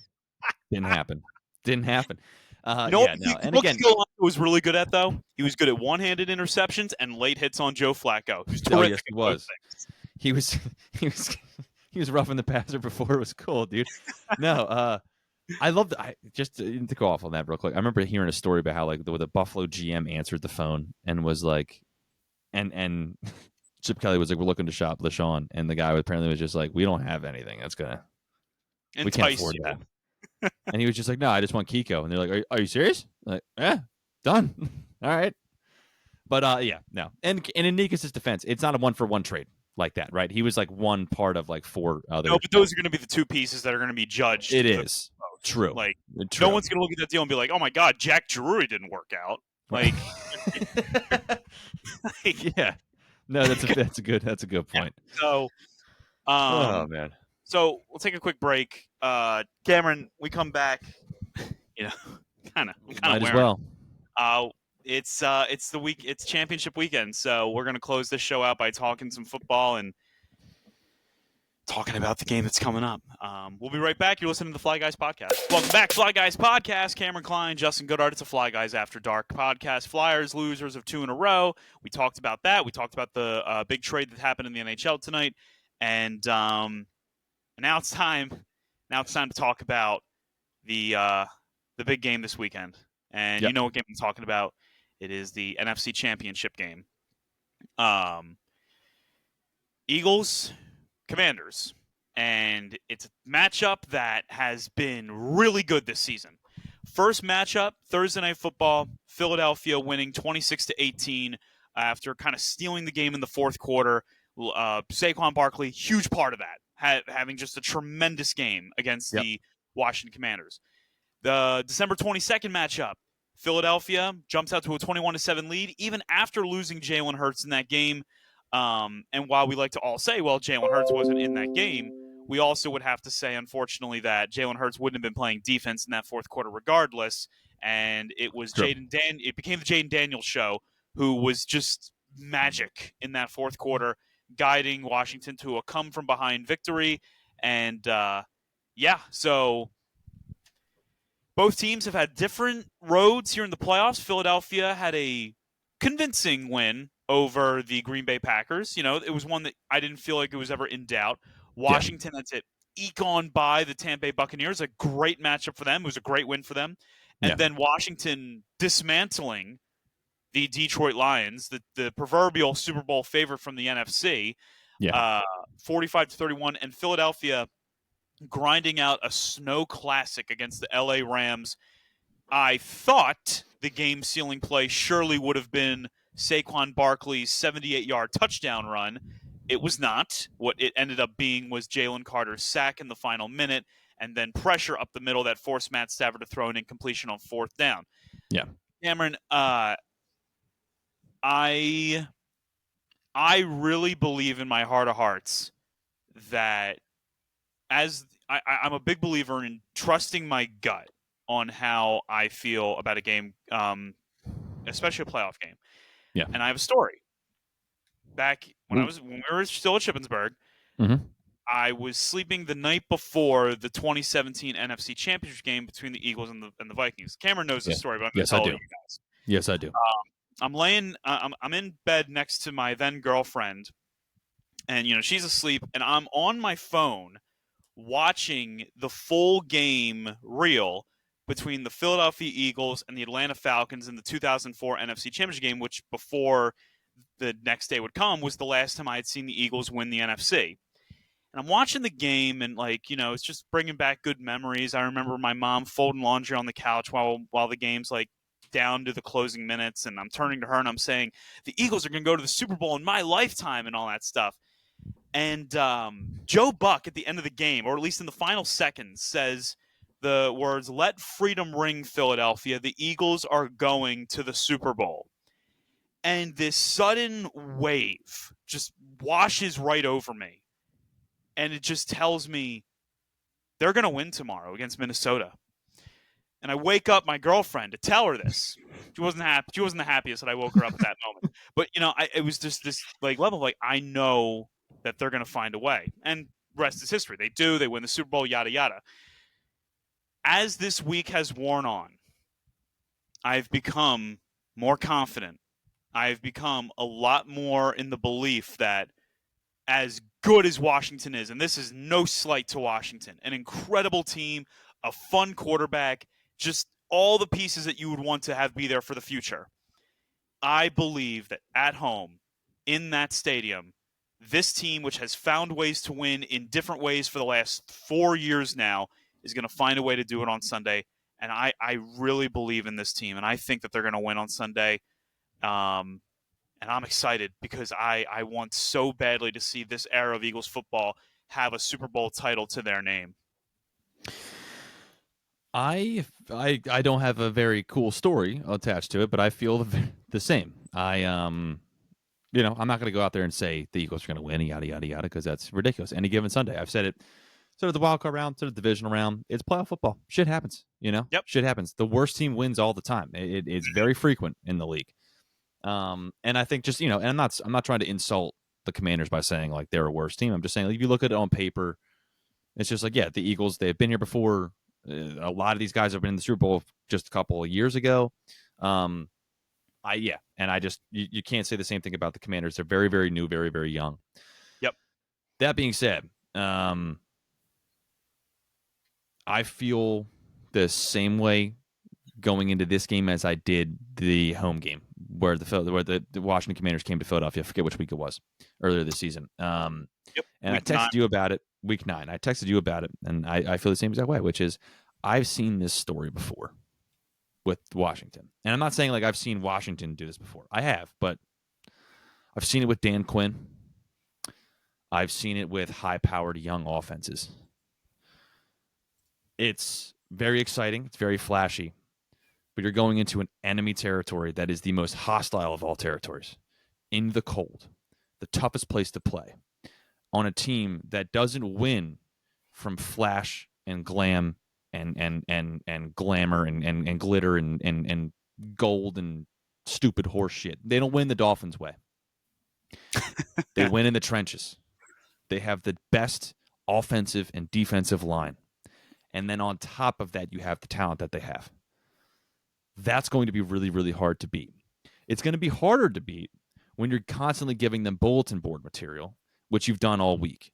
Didn't happen. And again, Kiko was really good at, though? He was good at one-handed interceptions and late hits on Joe Flacco. He was terrific. Oh, yes, he was. He was roughing the passer before it was cool, dude. No, I love that. Just to go off on that real quick. I remember hearing a story about how like the Buffalo GM answered the phone and was like, and Chip Kelly was like, "We're looking to shop LaShawn," and the guy apparently was just like, "We don't have anything that's gonna, we can't afford that." And he was just like, "No, I just want Kiko." And they're like, "Are you serious?" I'm like, yeah, done. All right. But yeah, no. And in Nikas' defense, it's not a 1-for-1 trade like that, right? He was like one part of like 4 other. No, but those are going to be the 2 pieces that are going to be judged. It is true. Like true. No one's going to look at that deal and be like, "Oh my God, Jack Drury didn't work out." Like, yeah, no, that's a good point. Yeah. So, oh man. So we'll take a quick break. Cameron, we come back. You know, kind of might as well. It's the week. It's championship weekend, so we're gonna close this show out by talking some football and talking about the game that's coming up. We'll be right back. You're listening to the Fly Guys podcast. Welcome back, Fly Guys podcast. Cameron Klein, Justin Goodhart. It's a Fly Guys After Dark podcast. Flyers losers of 2 in a row. We talked about that. We talked about the big trade that happened in the NHL tonight, and now it's time. Now it's time to talk about the big game this weekend. And You know what game I'm talking about. It is the NFC Championship game. Eagles, Commanders. And it's a matchup that has been really good this season. First matchup, Thursday Night Football, Philadelphia winning 26-18 after kind of stealing the game in the fourth quarter. Saquon Barkley, huge part of that, having just a tremendous game against the Washington Commanders. The December 22nd matchup, Philadelphia jumps out to a 21-7 lead, even after losing Jalen Hurts in that game. And while we like to all say, well, Jalen Hurts wasn't in that game, we also would have to say, unfortunately, that Jalen Hurts wouldn't have been playing defense in that fourth quarter regardless. And it was it became the Jaden Daniels show, who was just magic in that fourth quarter, guiding Washington to a come-from-behind victory. And, so both teams have had different roads here in the playoffs. Philadelphia had a convincing win over the Green Bay Packers. You know, it was one that I didn't feel like it was ever in doubt. Washington, that's it. Eke on by the Tampa Bay Buccaneers. A great matchup for them. It was a great win for them. And then Washington dismantling the Detroit Lions, the proverbial Super Bowl favorite from the NFC, 45-31. And Philadelphia grinding out a snow classic against the LA Rams. I thought the game-sealing play surely would have been Saquon Barkley's 78-yard touchdown run. It was not. What it ended up being was Jalen Carter's sack in the final minute, and then pressure up the middle that forced Matt Stafford to throw an incompletion on fourth down. Yeah. Cameron, I really believe in my heart of hearts that I'm a big believer in trusting my gut on how I feel about a game, especially a playoff game. Yeah. And I have a story. Back when we were still at Shippensburg, I was sleeping the night before the 2017 NFC Championship game between the Eagles and the Vikings. Cameron knows the story, but I'm going to tell you guys. Yes, I do. I'm in bed next to my then girlfriend, and she's asleep, and I'm on my phone watching the full game reel between the Philadelphia Eagles and the Atlanta Falcons in the 2004 NFC Championship game, which before the next day would come was the last time I had seen the Eagles win the NFC. And I'm watching the game, and it's just bringing back good memories. I remember my mom folding laundry on the couch while the game's down to the closing minutes, and I'm turning to her and I'm saying, the Eagles are going to go to the Super Bowl in my lifetime and all that stuff. And Joe Buck at the end of the game, or at least in the final seconds, says the words, "Let freedom ring, Philadelphia. The Eagles are going to the Super Bowl." And this sudden wave just washes right over me. And it just tells me they're going to win tomorrow against Minnesota. And I wake up my girlfriend to tell her this. She wasn't happy. She wasn't the happiest that I woke her up at that moment. But it was just this like level of like, I know that they're going to find a way, and rest is history. They do. They win the Super Bowl. Yada yada. As this week has worn on, I've become more confident. I've become a lot more in the belief that as good as Washington is, and this is no slight to Washington, an incredible team, a fun quarterback, just all the pieces that you would want to have be there for the future. I believe that at home, in that stadium, this team, which has found ways to win in different ways for the last 4 years now, is going to find a way to do it on Sunday. And I really believe in this team, and I think that they're going to win on Sunday. And I'm excited because I want so badly to see this era of Eagles football have a Super Bowl title to their name. I don't have a very cool story attached to it, but I feel the same. I'm not going to go out there and say the Eagles are going to win, yada yada yada, because that's ridiculous. Any given Sunday, I've said it. Sort of the wild card round, sort of the divisional round. It's playoff football. Shit happens. Yep. Shit happens. The worst team wins all the time. It's very frequent in the league. And I think just and I'm not trying to insult the Commanders by saying like they're a worse team. I'm just saying like, if you look at it on paper, it's just like the Eagles, they've been here before. A lot of these guys have been in the Super Bowl just a couple of years ago. And I just you can't say the same thing about the Commanders. They're very, very new, very, very young. Yep. That being said, I feel the same way going into this game as I did the home game where the Washington Commanders came to Philadelphia. I forget which week it was earlier this season. And I texted you about it week 9. I texted you about it, and I feel the same exact way, which is I've seen this story before with Washington. And I'm not saying like I've seen Washington do this before. I have, but I've seen it with Dan Quinn. I've seen it with high-powered young offenses. It's very exciting. It's very flashy. But you're going into an enemy territory that is the most hostile of all territories. In the cold. The toughest place to play. On a team that doesn't win from flash and glam and glamour and glitter and gold and stupid horse shit. They don't win the Dolphins' way. They win in the trenches. They have the best offensive and defensive line. And then on top of that, you have the talent that they have. That's going to be really, really hard to beat. It's going to be harder to beat when you're constantly giving them bulletin board material, which you've done all week.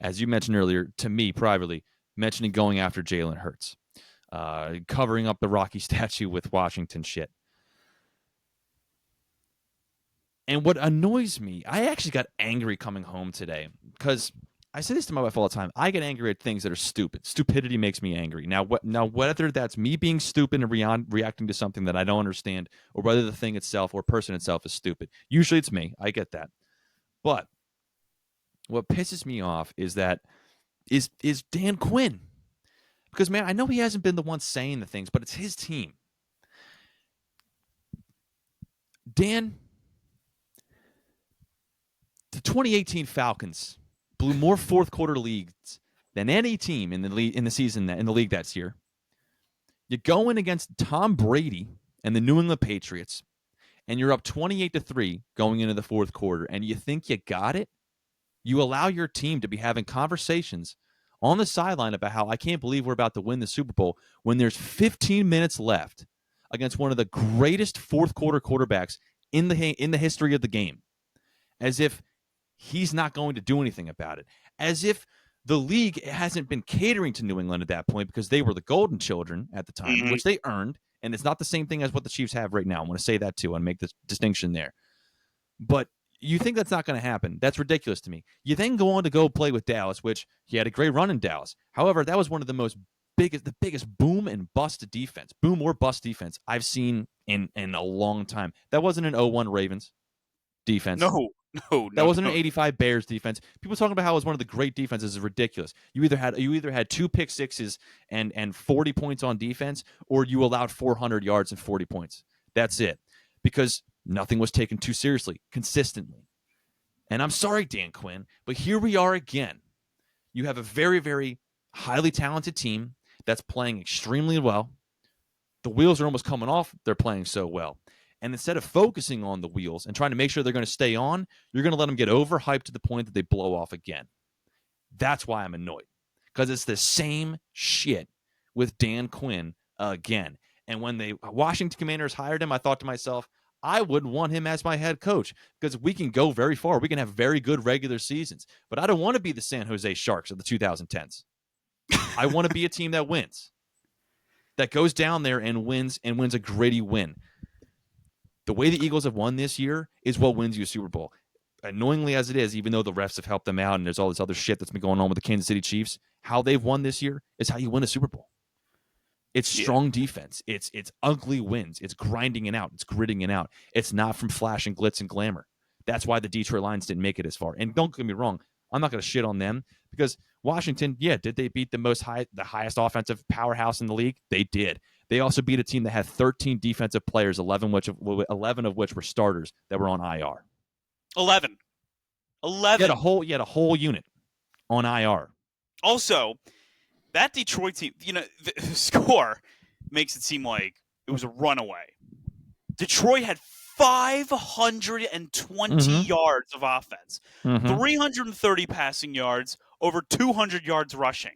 As you mentioned earlier, to me privately, mentioning going after Jalen Hurts, covering up the Rocky statue with Washington shit. And what annoys me, I actually got angry coming home today because I say this to my wife all the time. I get angry at things that are stupid. Stupidity makes me angry. Now, whether that's me being stupid and reacting to something that I don't understand, or whether the thing itself or person itself is stupid. Usually it's me. I get that. But what pisses me off is Dan Quinn. Because, man, I know he hasn't been the one saying the things, but it's his team. Dan, the 2018 Falcons blew more fourth quarter leads than any team in the league that year. You go in against Tom Brady and the New England Patriots, and you're up 28-3 going into the fourth quarter, and you think you got it? You allow your team to be having conversations on the sideline about how I can't believe we're about to win the Super Bowl when there's 15 minutes left against one of the greatest fourth quarter quarterbacks in the history of the game. As if he's not going to do anything about it. As if the league hasn't been catering to New England at that point because they were the golden children at the time, which they earned, and it's not the same thing as what the Chiefs have right now. I want to say that too and make this distinction there. But you think that's not going to happen. That's ridiculous to me. You then go on to go play with Dallas, which he had a great run in Dallas. However, that was one of the biggest boom and bust defense, boom or bust defense I've seen in a long time. That wasn't an 0-1 Ravens defense. No. That wasn't an 85 Bears defense. People talking about how it was one of the great defenses is ridiculous. You either had 2 pick sixes and 40 points on defense, or you allowed 400 yards and 40 points. That's it. Because nothing was taken too seriously, consistently. And I'm sorry, Dan Quinn, but here we are again. You have a very, very highly talented team that's playing extremely well. The wheels are almost coming off. They're playing so well. And instead of focusing on the wheels and trying to make sure they're going to stay on, you're going to let them get overhyped to the point that they blow off again. That's why I'm annoyed, because it's the same shit with Dan Quinn again. And when the Washington Commanders hired him, I thought to myself, I wouldn't want him as my head coach because we can go very far. We can have very good regular seasons. But I don't want to be the San Jose Sharks of the 2010s. I want to be a team that wins, that goes down there and wins a gritty win. The way the Eagles have won this year is what wins you a Super Bowl. Annoyingly as it is, even though the refs have helped them out and there's all this other shit that's been going on with the Kansas City Chiefs, how they've won this year is how you win a Super Bowl. It's strong defense. It's ugly wins. It's grinding it out. It's gritting it out. It's not from flash and glitz and glamour. That's why the Detroit Lions didn't make it as far. And don't get me wrong, I'm not going to shit on them because Washington, did they beat the highest offensive powerhouse in the league? They did. They also beat a team that had 13 defensive players, 11 of which were starters that were on IR. 11. You had a whole unit on IR. Also, that Detroit team, the score makes it seem like it was a runaway. Detroit had 520 yards of offense, 330 passing yards, over 200 yards rushing.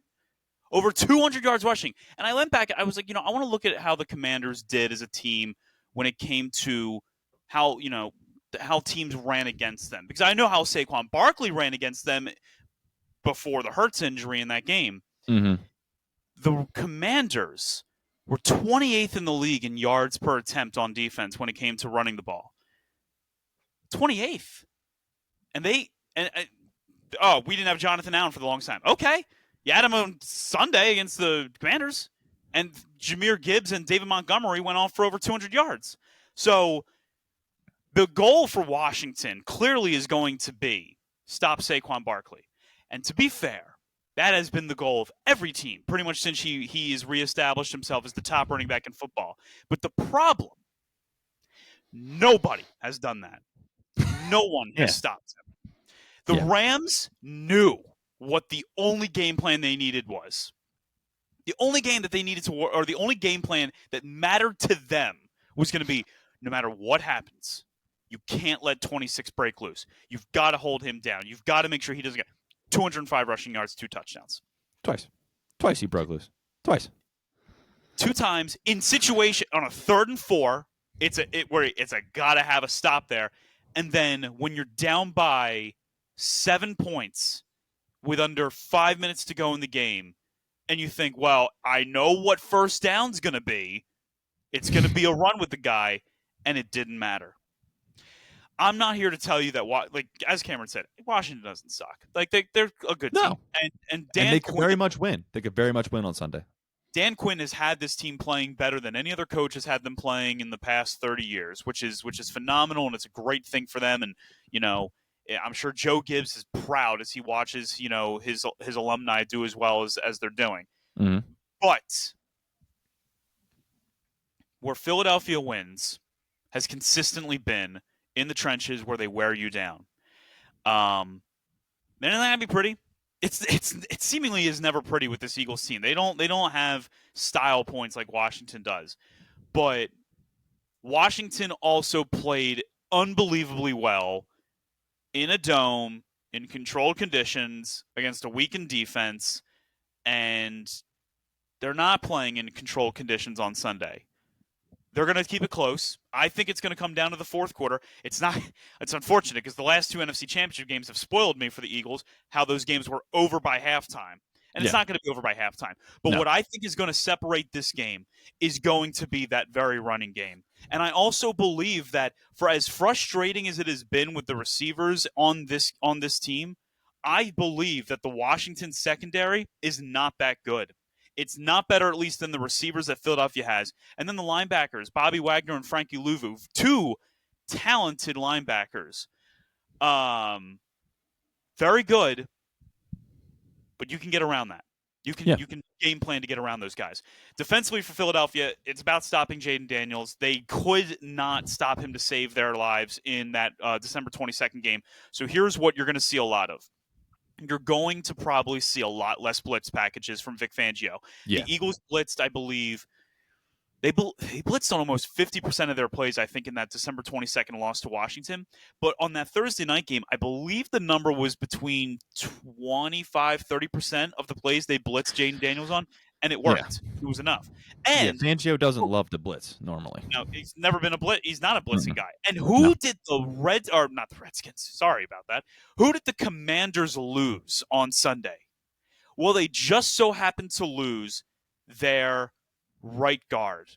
Over 200 yards rushing. And I went back, I was like, I want to look at how the Commanders did as a team when it came to how teams ran against them. Because I know how Saquon Barkley ran against them before the Hurts injury in that game. Mm-hmm. The Commanders were 28th in the league in yards per attempt on defense when it came to running the ball. 28th. And we didn't have Jonathan Allen for the longest time. Okay. You had him on Sunday against the Commanders, and Jahmyr Gibbs and David Montgomery went off for over 200 yards. So the goal for Washington clearly is going to be stop Saquon Barkley. And to be fair, that has been the goal of every team pretty much since he has reestablished himself as the top running back in football. But the problem, nobody has done that. No one has stopped him. The Rams knew what the only game plan they needed was. The only game that they needed to, or the only game plan that mattered to them was going to be, no matter what happens, you can't let 26 break loose. You've got to hold him down. You've got to make sure he doesn't get 205 rushing yards, 2 touchdowns. Twice he broke loose. Twice. 2 times in situation on a 3rd and 4. It's a gotta have a stop there. And then when you're down by 7 points with under 5 minutes to go in the game, and you think, well, I know what first down's going to be. It's going to be a run with the guy, and it didn't matter. I'm not here to tell you that, as Cameron said, Washington doesn't suck. They're a good team. And they could very much win. They could very much win on Sunday. Dan Quinn has had this team playing better than any other coach has had them playing in the past 30 years, which is phenomenal, and it's a great thing for them. And, I'm sure Joe Gibbs is proud as he watches, his alumni do as well as they're doing. Mm-hmm. But where Philadelphia wins has consistently been in the trenches where they wear you down. They're not going to be pretty. It seemingly is never pretty with this Eagles team. They don't have style points like Washington does. But Washington also played unbelievably well in a dome, in controlled conditions, against a weakened defense, and they're not playing in controlled conditions on Sunday. They're going to keep it close. I think it's going to come down to the fourth quarter. It's unfortunate because the last 2 NFC Championship games have spoiled me for the Eagles, how those games were over by halftime. And it's not going to be over by halftime. But what I think is going to separate this game is going to be that very running game. And I also believe that for as frustrating as it has been with the receivers on this team, I believe that the Washington secondary is not that good. It's not better, at least, than the receivers that Philadelphia has. And then the linebackers, Bobby Wagner and Frankie Louvu, 2 talented linebackers. Very good, but you can get around that. You can game plan to get around those guys. Defensively for Philadelphia, it's about stopping Jaden Daniels. They could not stop him to save their lives in that December 22nd game. So here's what you're going to see a lot of. you're going to probably see a lot less blitz packages from Vic Fangio. Yeah. The Eagles blitzed, I believe, they blitzed on almost 50% of their plays, I think, in that December 22nd loss to Washington. But on that Thursday night game, I believe the number was between 25-30% of the plays they blitzed Jaden Daniels on, and it worked. Yeah. It was enough. And Fangio doesn't love to blitz normally. no, he's never been a blitz. He's not a blitzing guy. And No. did not the Redskins? Sorry about that. Who did the Commanders lose on Sunday? Well, they just so happened to lose their right guard,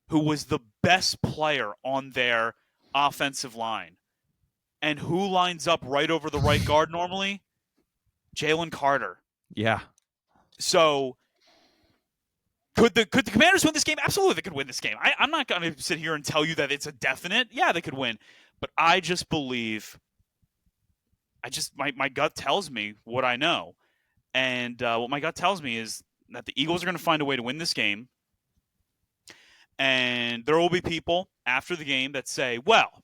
who was the best player on their offensive line. And who lines up right over the right guard normally? Jalen Carter. Yeah. So could the Commanders win this game? Absolutely, they could win this game. I'm not going to sit here and tell you that it's a definite. Yeah, they could win. But I just believe my gut tells me what I know. And what my gut tells me is that the Eagles are going to find a way to win this game. And there will be people after the game that say, well,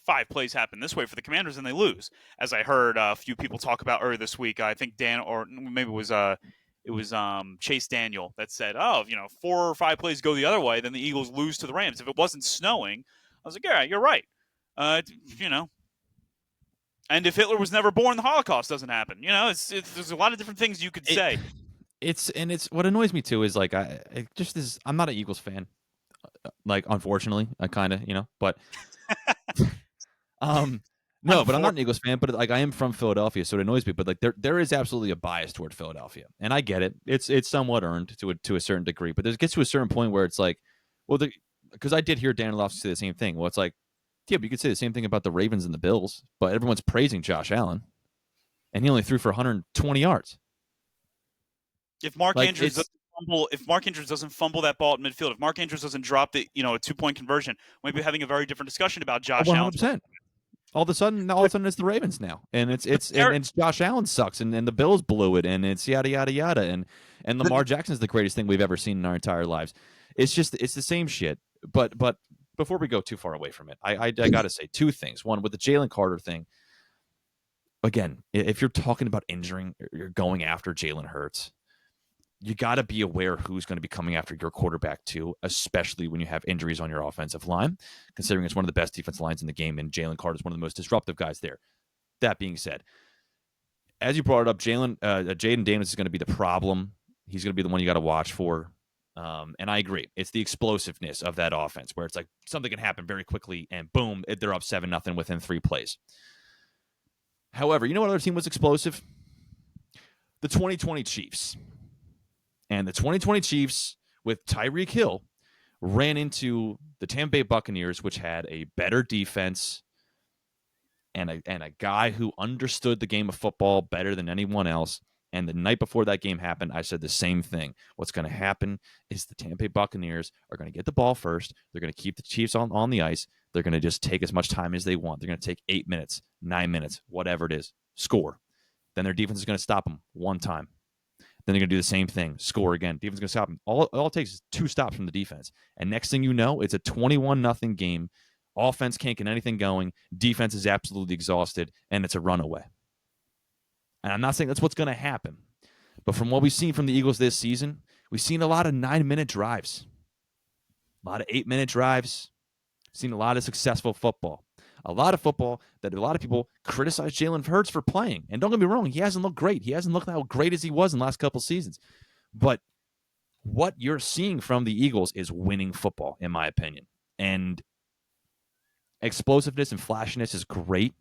5 plays happen this way for the Commanders and they lose. As I heard a few people talk about earlier this week, I think Dan, or maybe it was Chase Daniel that said, 4 or 5 plays go the other way, then the Eagles lose to the Rams. If it wasn't snowing, I was like, yeah, you're right. And if Hitler was never born, the Holocaust doesn't happen. There's a lot of different things you could say. It's what annoys me too is like I'm not an Eagles fan, like unfortunately, I kind of but no, but I'm not an Eagles fan, but like I am from Philadelphia, so it annoys me. But like there is absolutely a bias toward Philadelphia, and I get it. It's somewhat earned to a certain degree, but it gets to a certain point where it's like, well, because I did hear Dan Orlovsky say the same thing. Well, it's like, yeah, but you could say the same thing about the Ravens and the Bills, but everyone's praising Josh Allen, and he only threw for 120 yards. If Mark Andrews doesn't fumble that ball at midfield, if Mark Andrews doesn't drop a 2-point conversion, we might be having a very different discussion about Josh 100%. Allen. All of a sudden, it's the Ravens now, and it's Josh Allen sucks, and the Bills blew it, and it's yada yada yada, and Lamar Jackson's the greatest thing we've ever seen in our entire lives. It's the same shit. But before we go too far away from it, I got to say 2 things. One, with the Jalen Carter thing. Again, if you're talking about injuring, you're going after Jalen Hurts, you got to be aware who's going to be coming after your quarterback too, especially when you have injuries on your offensive line, considering it's one of the best defensive lines in the game, and Jalen Carter is one of the most disruptive guys there. That being said, as you brought it up, Jaden Daniels is going to be the problem. He's going to be the one you got to watch for. And I agree. It's the explosiveness of that offense where it's like something can happen very quickly and boom, they're up 7-0 within 3 plays. However, you know what other team was explosive? The 2020 Chiefs. And the 2020 Chiefs with Tyreek Hill ran into the Tampa Bay Buccaneers, which had a better defense and a guy who understood the game of football better than anyone else. And the night before that game happened, I said the same thing. What's going to happen is the Tampa Bay Buccaneers are going to get the ball first. They're going to keep the Chiefs on the ice. They're going to just take as much time as they want. They're going to take 8 minutes, 9 minutes, whatever it is, score. Then their defense is going to stop them one time. Then they're going to do the same thing, score again. Defense is going to stop them. All it takes is 2 stops from the defense. And next thing you know, it's a 21-0 game. Offense can't get anything going. Defense is absolutely exhausted, and it's a runaway. And I'm not saying that's what's going to happen. But from what we've seen from the Eagles this season, we've seen a lot of 9-minute drives, a lot of 8-minute drives. We've seen a lot of successful football. A lot of football that a lot of people criticize Jalen Hurts for playing. And don't get me wrong, he hasn't looked great. He hasn't looked how great as he was in the last couple seasons. But what you're seeing from the Eagles is winning football, in my opinion. And explosiveness and flashiness is great.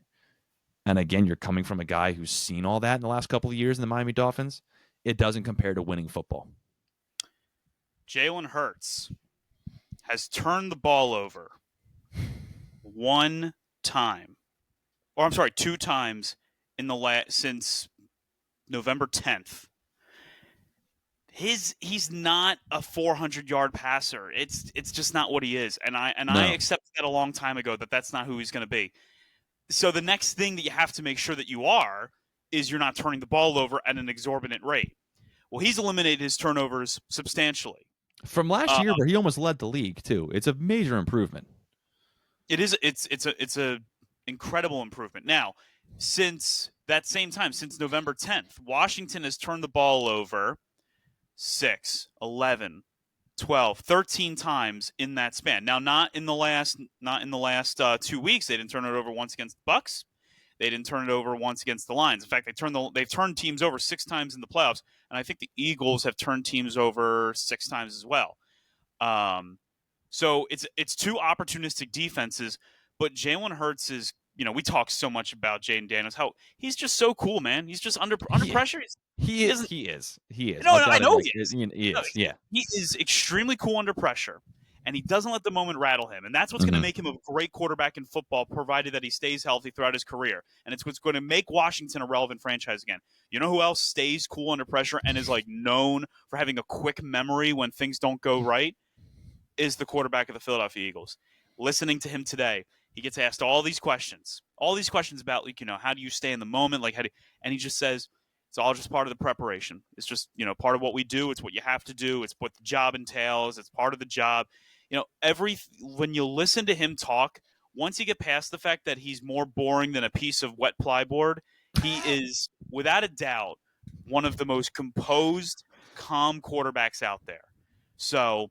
And again, you're coming from a guy who's seen all that in the last couple of years in the Miami Dolphins. It doesn't compare to winning football. Jalen Hurts has turned the ball over 1 time, or I'm sorry, 2 times in the since November 10th. He's not a 400-yard passer. It's just not what he is, and I accepted that a long time ago that that's not who he's going to be. So the next thing that you have to make sure that you are is you're not turning the ball over at an exorbitant rate. Well, he's eliminated his turnovers substantially from last year, where he almost led the league too. It's a major improvement. It is. It's a incredible improvement. Now, since that same time, since November 10th, Washington has turned the ball over 6, 11, 12, 13 times in that span. Now, not in the last 2 weeks. They didn't turn it over once against the Bucks. They didn't turn it over once against the Lions. In fact, they've turned teams over 6 times in the playoffs, and I think the Eagles have turned teams over 6 times as well. So it's two opportunistic defenses, but Jalen Hurts is, we talk so much about Jaden Daniels, how he's just so cool, man. He's just under pressure. He is. No, I know he is. Yeah. He is extremely cool under pressure, and he doesn't let the moment rattle him. And that's what's going to make him a great quarterback in football, provided that he stays healthy throughout his career. And it's what's going to make Washington a relevant franchise again. You know who else stays cool under pressure and is known for having a quick memory when things don't go right? Is the quarterback of the Philadelphia Eagles. Listening to him today, he gets asked all these questions about, how do you stay in the moment? And he just says, it's all just part of the preparation. It's just, part of what we do. It's what you have to do. It's what the job entails. It's part of the job. When you listen to him talk, once you get past the fact that he's more boring than a piece of wet plyboard, he is, without a doubt, one of the most composed, calm quarterbacks out there. So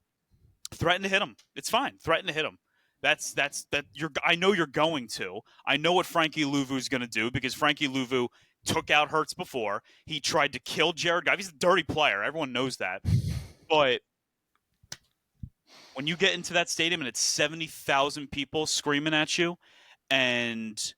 threaten to hit him. It's fine. Threaten to hit him. I know you're going to. I know what Frankie Louvu is going to do, because Frankie Louvu took out Hurts before. He tried to kill Jared Goff. He's a dirty player. Everyone knows that. But when you get into that stadium and it's 70,000 people screaming at you, and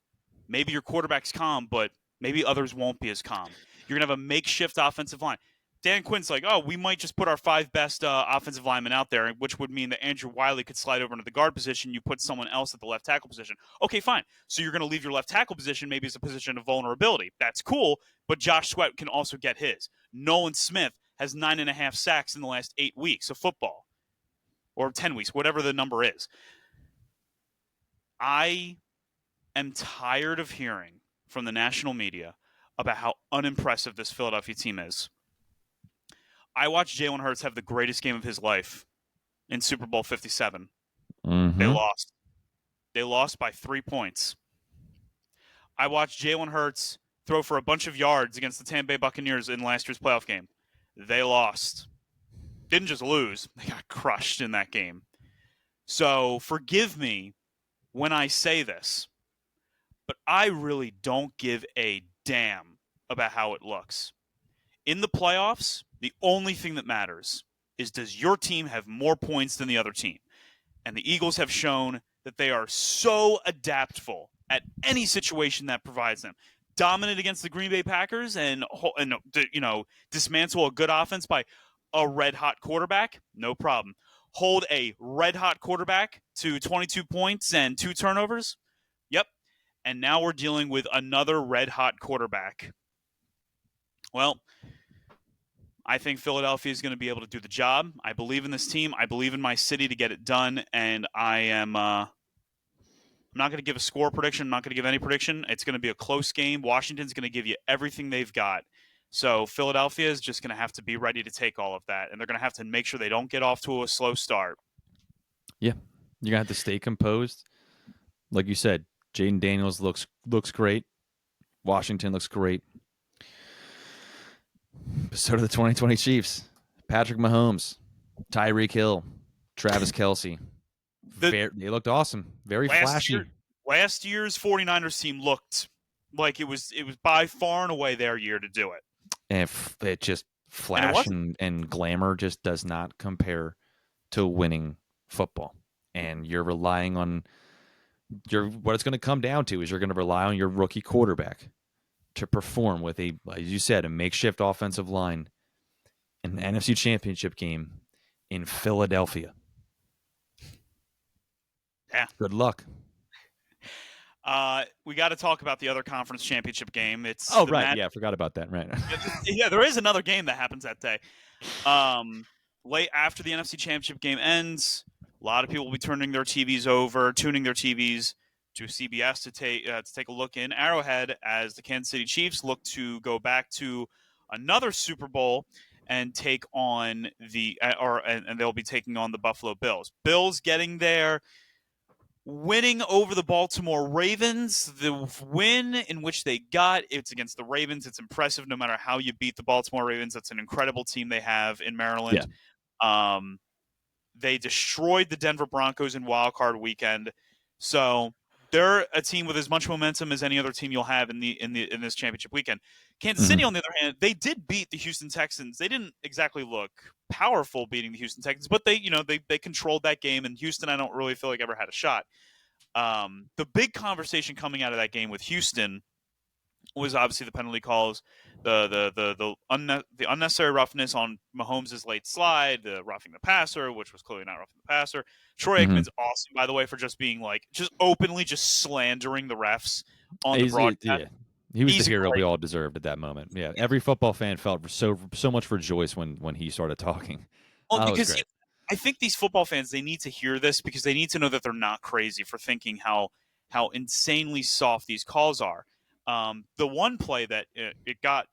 maybe your quarterback's calm, but maybe others won't be as calm. You're going to have a makeshift offensive line. Dan Quinn's like, we might just put our 5 best offensive linemen out there, which would mean that Andrew Wiley could slide over into the guard position. You put someone else at the left tackle position. Okay, fine. So you're going to leave your left tackle position maybe as a position of vulnerability. That's cool, but Josh Sweat can also get his. Nolan Smith has 9.5 sacks in the last 8 weeks of football, or 10 weeks, whatever the number is. I am tired of hearing from the national media about how unimpressive this Philadelphia team is. I watched Jalen Hurts have the greatest game of his life in Super Bowl 57. Mm-hmm. They lost. They lost by 3 points. I watched Jalen Hurts throw for a bunch of yards against the Tampa Bay Buccaneers in last year's playoff game. They lost. Didn't just lose. They got crushed in that game. So forgive me when I say this, but I really don't give a damn about how it looks. In the playoffs, the only thing that matters is, does your team have more points than the other team? And the Eagles have shown that they are so adaptable at any situation that provides them. Dominant against the Green Bay Packers and dismantle a good offense by a red-hot quarterback, no problem. Hold a red-hot quarterback to 22 points and 2 turnovers, yep. And now we're dealing with another red-hot quarterback. Well, I think Philadelphia is going to be able to do the job. I believe in this team. I believe in my city to get it done, and I'm not going to give a score prediction. I'm not going to give any prediction. It's going to be a close game. Washington's going to give you everything they've got. So Philadelphia is just going to have to be ready to take all of that, and they're going to have to make sure they don't get off to a slow start. Yeah, you're going to have to stay composed. Like you said, Jaden Daniels looks great. Washington looks great. So do the 2020 Chiefs. Patrick Mahomes, Tyreek Hill, Travis Kelce. They looked awesome. Very flashy. Last year's 49ers team looked like it was by far and away their year to do it. And it just flash and glamour just does not compare to winning football. And you're relying on what it's going to come down to is you're going to rely on your rookie quarterback to perform with as you said, a makeshift offensive line in the NFC Championship game in Philadelphia. Yeah. Good luck. We got to talk about the other conference championship game. Right. Yeah, I forgot about that. Right. Yeah, there is another game that happens that day. Late after the NFC Championship game ends, a lot of people will be tuning their TVs to CBS to take a look in Arrowhead as the Kansas City Chiefs look to go back to another Super Bowl and take on and they'll be taking on the Buffalo Bills. Bills getting there. winning over the Baltimore Ravens, the win in which they got, it's against the Ravens. It's impressive no matter how you beat the Baltimore Ravens. That's an incredible team they have in Maryland. They destroyed the Denver Broncos in Wild Card Weekend. So they're a team with as much momentum as any other team you'll have in this championship weekend. Kansas City, on the other hand, they did beat the Houston Texans. They didn't exactly look powerful beating the Houston Texans, but they controlled that game, and Houston I don't really feel like ever had a shot. The big conversation coming out of that game with Houston was obviously the penalty calls, the unnecessary roughness on Mahomes' late slide, the roughing the passer, which was clearly not roughing the passer. Troy Aikman's awesome, by the way, for just being just openly just slandering the refs on the broadcast. He was the hero we all deserved at that moment. Yeah, every football fan felt so much rejoiced when he started talking. Well, because I think these football fans, they need to hear this because they need to know that they're not crazy for thinking how insanely soft these calls are. The one play that it got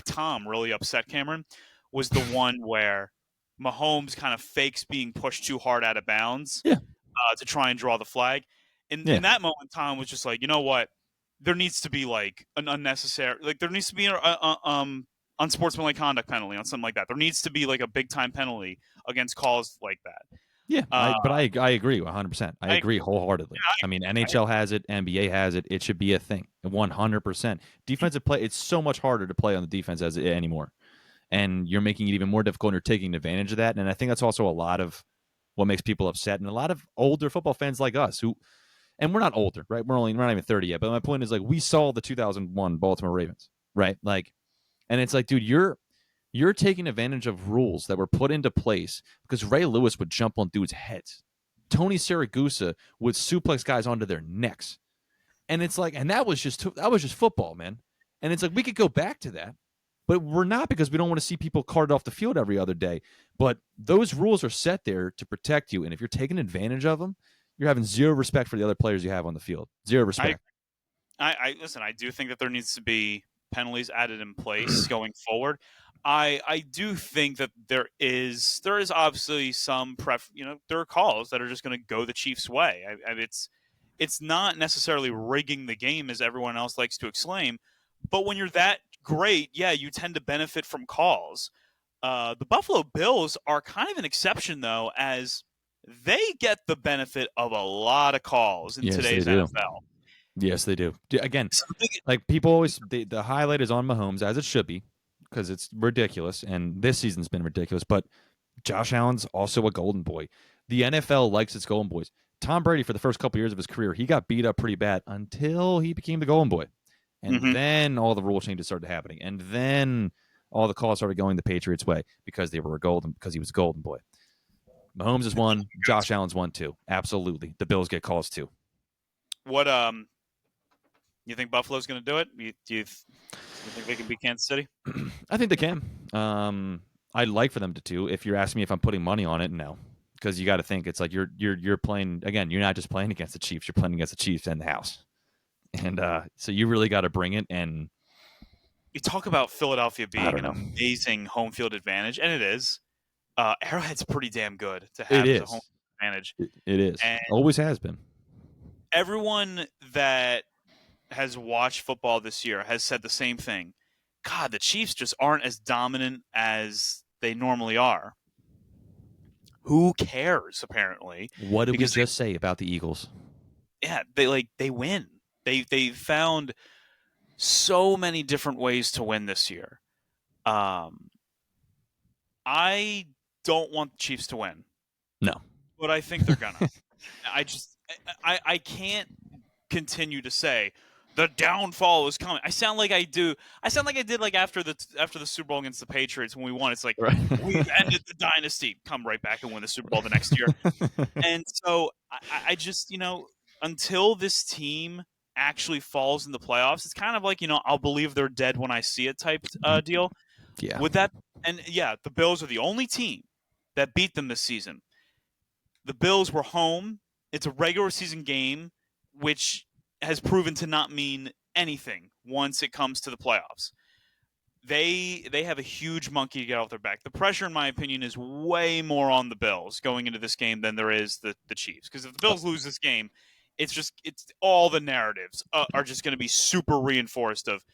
Tom really upset, Cameron, was the one where Mahomes kind of fakes being pushed too hard out of bounds to try and draw the flag. In that moment, Tom was just like, you know what? There needs to be an unnecessary, there needs to be unsportsmanlike conduct penalty on something like that. There needs to be a big time penalty against calls like that. Yeah, but I agree 100%. I agree wholeheartedly. I mean, NHL has it, NBA has it. It should be a thing, 100%. Defensive play, it's so much harder to play on the defense anymore, and you're making it even more difficult. And you're taking advantage of that, and I think that's also a lot of what makes people upset, and a lot of older football fans like us who. And we're not older, right? We're not even 30 yet. But my point is, we saw the 2001 Baltimore Ravens, right? And it's dude, you're taking advantage of rules that were put into place because Ray Lewis would jump on dudes' heads. Tony Siragusa would suplex guys onto their necks. And it's and that was just football, man. And it's we could go back to that, but we're not because we don't want to see people carted off the field every other day. But those rules are set there to protect you. And if you're taking advantage of them, you're having zero respect for the other players you have on the field. Zero respect. I listen, I do think that there needs to be penalties added in place going forward. I do think that there is obviously some there are calls that are just going to go the Chiefs' way. It's not necessarily rigging the game as everyone else likes to exclaim, but when you're that great, yeah, you tend to benefit from calls. The Buffalo Bills are kind of an exception though, as they get the benefit of a lot of calls in today's NFL. Yes, they do. Again, people always, the highlight is on Mahomes, as it should be, because it's ridiculous, and this season's been ridiculous, but Josh Allen's also a golden boy. The NFL likes its golden boys. Tom Brady, for the first couple years of his career, he got beat up pretty bad until he became the golden boy. And then all the rule changes started happening. And then all the calls started going the Patriots' way because he was a golden boy. Mahomes is one. Josh Allen's one too. Absolutely, the Bills get calls too. What you think Buffalo's going to do it? Do you think they can beat Kansas City? I think they can. I'd like for them to too. If you're asking me if I'm putting money on it, no, because you got to think it's you're playing again. You're not just playing against the Chiefs. You're playing against the Chiefs and the house, and so you really got to bring it. And you talk about Philadelphia being an amazing home field advantage, and it is. Arrowhead's pretty damn good to have as a home advantage. It is. And always has been. Everyone that has watched football this year has said the same thing. God, the Chiefs just aren't as dominant as they normally are. Who cares, apparently? What did we just say about the Eagles? Yeah, they win. They found so many different ways to win this year. I don't want the Chiefs to win. No. But I think they're gonna. I can't continue to say the downfall is coming. I sound like I did after the Super Bowl against the Patriots when we won. It's we've ended the dynasty. Come right back and win the Super Bowl the next year. And so I just, until this team actually falls in the playoffs, it's kind of I'll believe they're dead when I see it type deal. Yeah. With that, and yeah, the Bills are the only team that beat them this season. The Bills were home. It's a regular season game, which has proven to not mean anything once it comes to the playoffs. they have a huge monkey to get off their back. The pressure, in my opinion, is way more on the Bills going into this game than there is the Chiefs. Because if the Bills lose this game, it's all the narratives are just going to be super reinforced of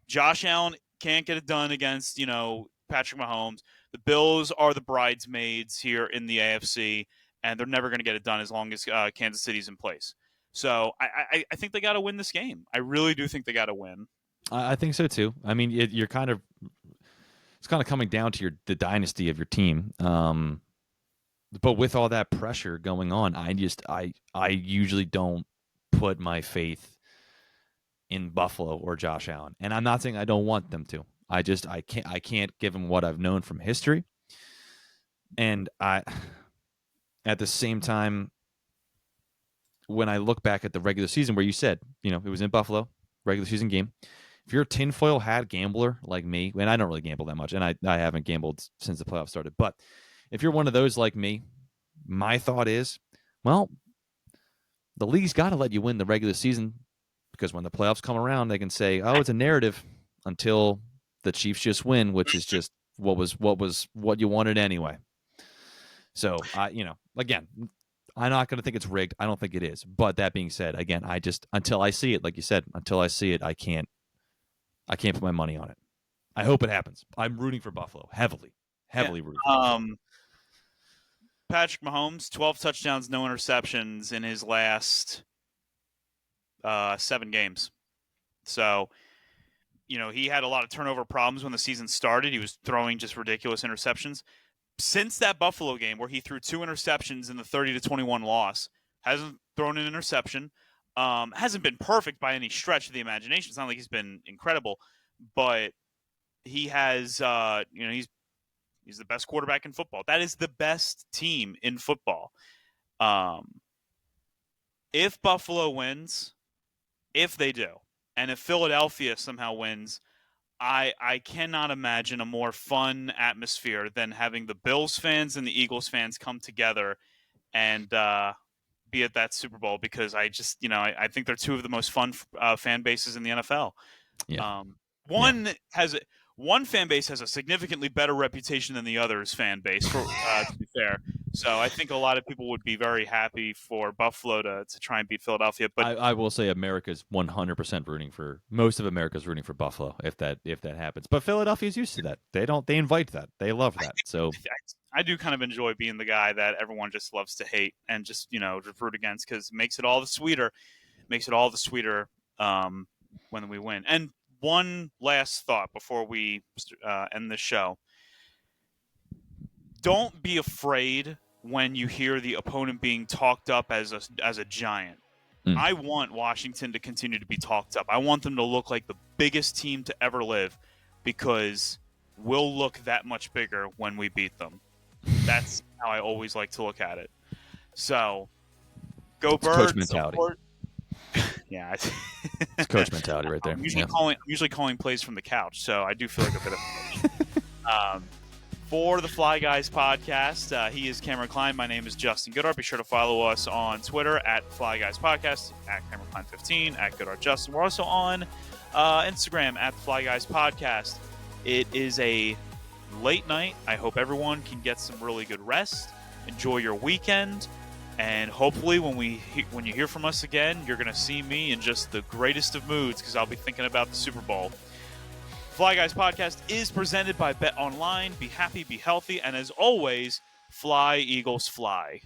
Josh Allen can't get it done against, Patrick Mahomes. The Bills are the bridesmaids here in the AFC, and they're never going to get it done as long as Kansas City's in place. So I think they got to win this game. I really do think they got to win. I think so too. I mean, it's kind of coming down to the dynasty of your team. But with all that pressure going on, I usually don't put my faith in Buffalo or Josh Allen. And I'm not saying I don't want them to. I can't give them what I've known from history. And at the same time, when I look back at the regular season where you said, it was in Buffalo, regular season game, if you're a tinfoil hat gambler like me, and I don't really gamble that much, and I haven't gambled since the playoffs started, but if you're one of those like me, my thought is, well, the league's got to let you win the regular season because when the playoffs come around, they can say, oh, it's a narrative until the Chiefs just win, which is just what you wanted anyway. So, again, I'm not going to think it's rigged. I don't think it is. But that being said, again, until I see it, like you said, until I see it, I can't put my money on it. I hope it happens. I'm rooting for Buffalo heavily rooting for Buffalo. Patrick Mahomes, 12 touchdowns, no interceptions in his last 7 games. So, he had a lot of turnover problems when the season started. He was throwing just ridiculous interceptions. Since that Buffalo game where he threw 2 interceptions in the 30-21 loss, hasn't thrown an interception. Hasn't been perfect by any stretch of the imagination. It's not like he's been incredible, but he has, he's the best quarterback in football. That is the best team in football. If Buffalo wins, if they do, and if Philadelphia somehow wins, I cannot imagine a more fun atmosphere than having the Bills fans and the Eagles fans come together and be at that Super Bowl, because I just, I think they're two of the most fun fan bases in the NFL. Yeah. One fan base has a significantly better reputation than the other's fan base, to be fair. So I think a lot of people would be very happy for Buffalo to try and beat Philadelphia. But I will say America's 100% rooting for most of America's rooting for Buffalo if that happens. But Philadelphia's used to that. They invite that. They love that. So I do kind of enjoy being the guy that everyone just loves to hate and just root against, because it makes it all the sweeter. When we win. And one last thought before we end the show. Don't be afraid when you hear the opponent being talked up as a giant. I want Washington to continue to be talked up. I want them to look like the biggest team to ever live, because we'll look that much bigger when we beat them. That's how I always like to look at it. So, go Birds. Coach mentality. Yeah, it's coach mentality right there. I'm usually calling plays from the couch, so I do feel like a bit of a coach. For the Fly Guys podcast, he is Cameron Klein. My name is Justin Goodart. Be sure to follow us on Twitter at Fly Guys Podcast, at Cameron Klein 15, at Goodart Justin. We're also on Instagram at Fly Guys Podcast. It is a late night. I hope everyone can get some really good rest. Enjoy your weekend. And hopefully when you hear from us again, you're going to see me in just the greatest of moods, because I'll be thinking about the Super Bowl. Fly Guys Podcast is presented by Bet Online. Be happy, be healthy, and as always, fly, Eagles, fly.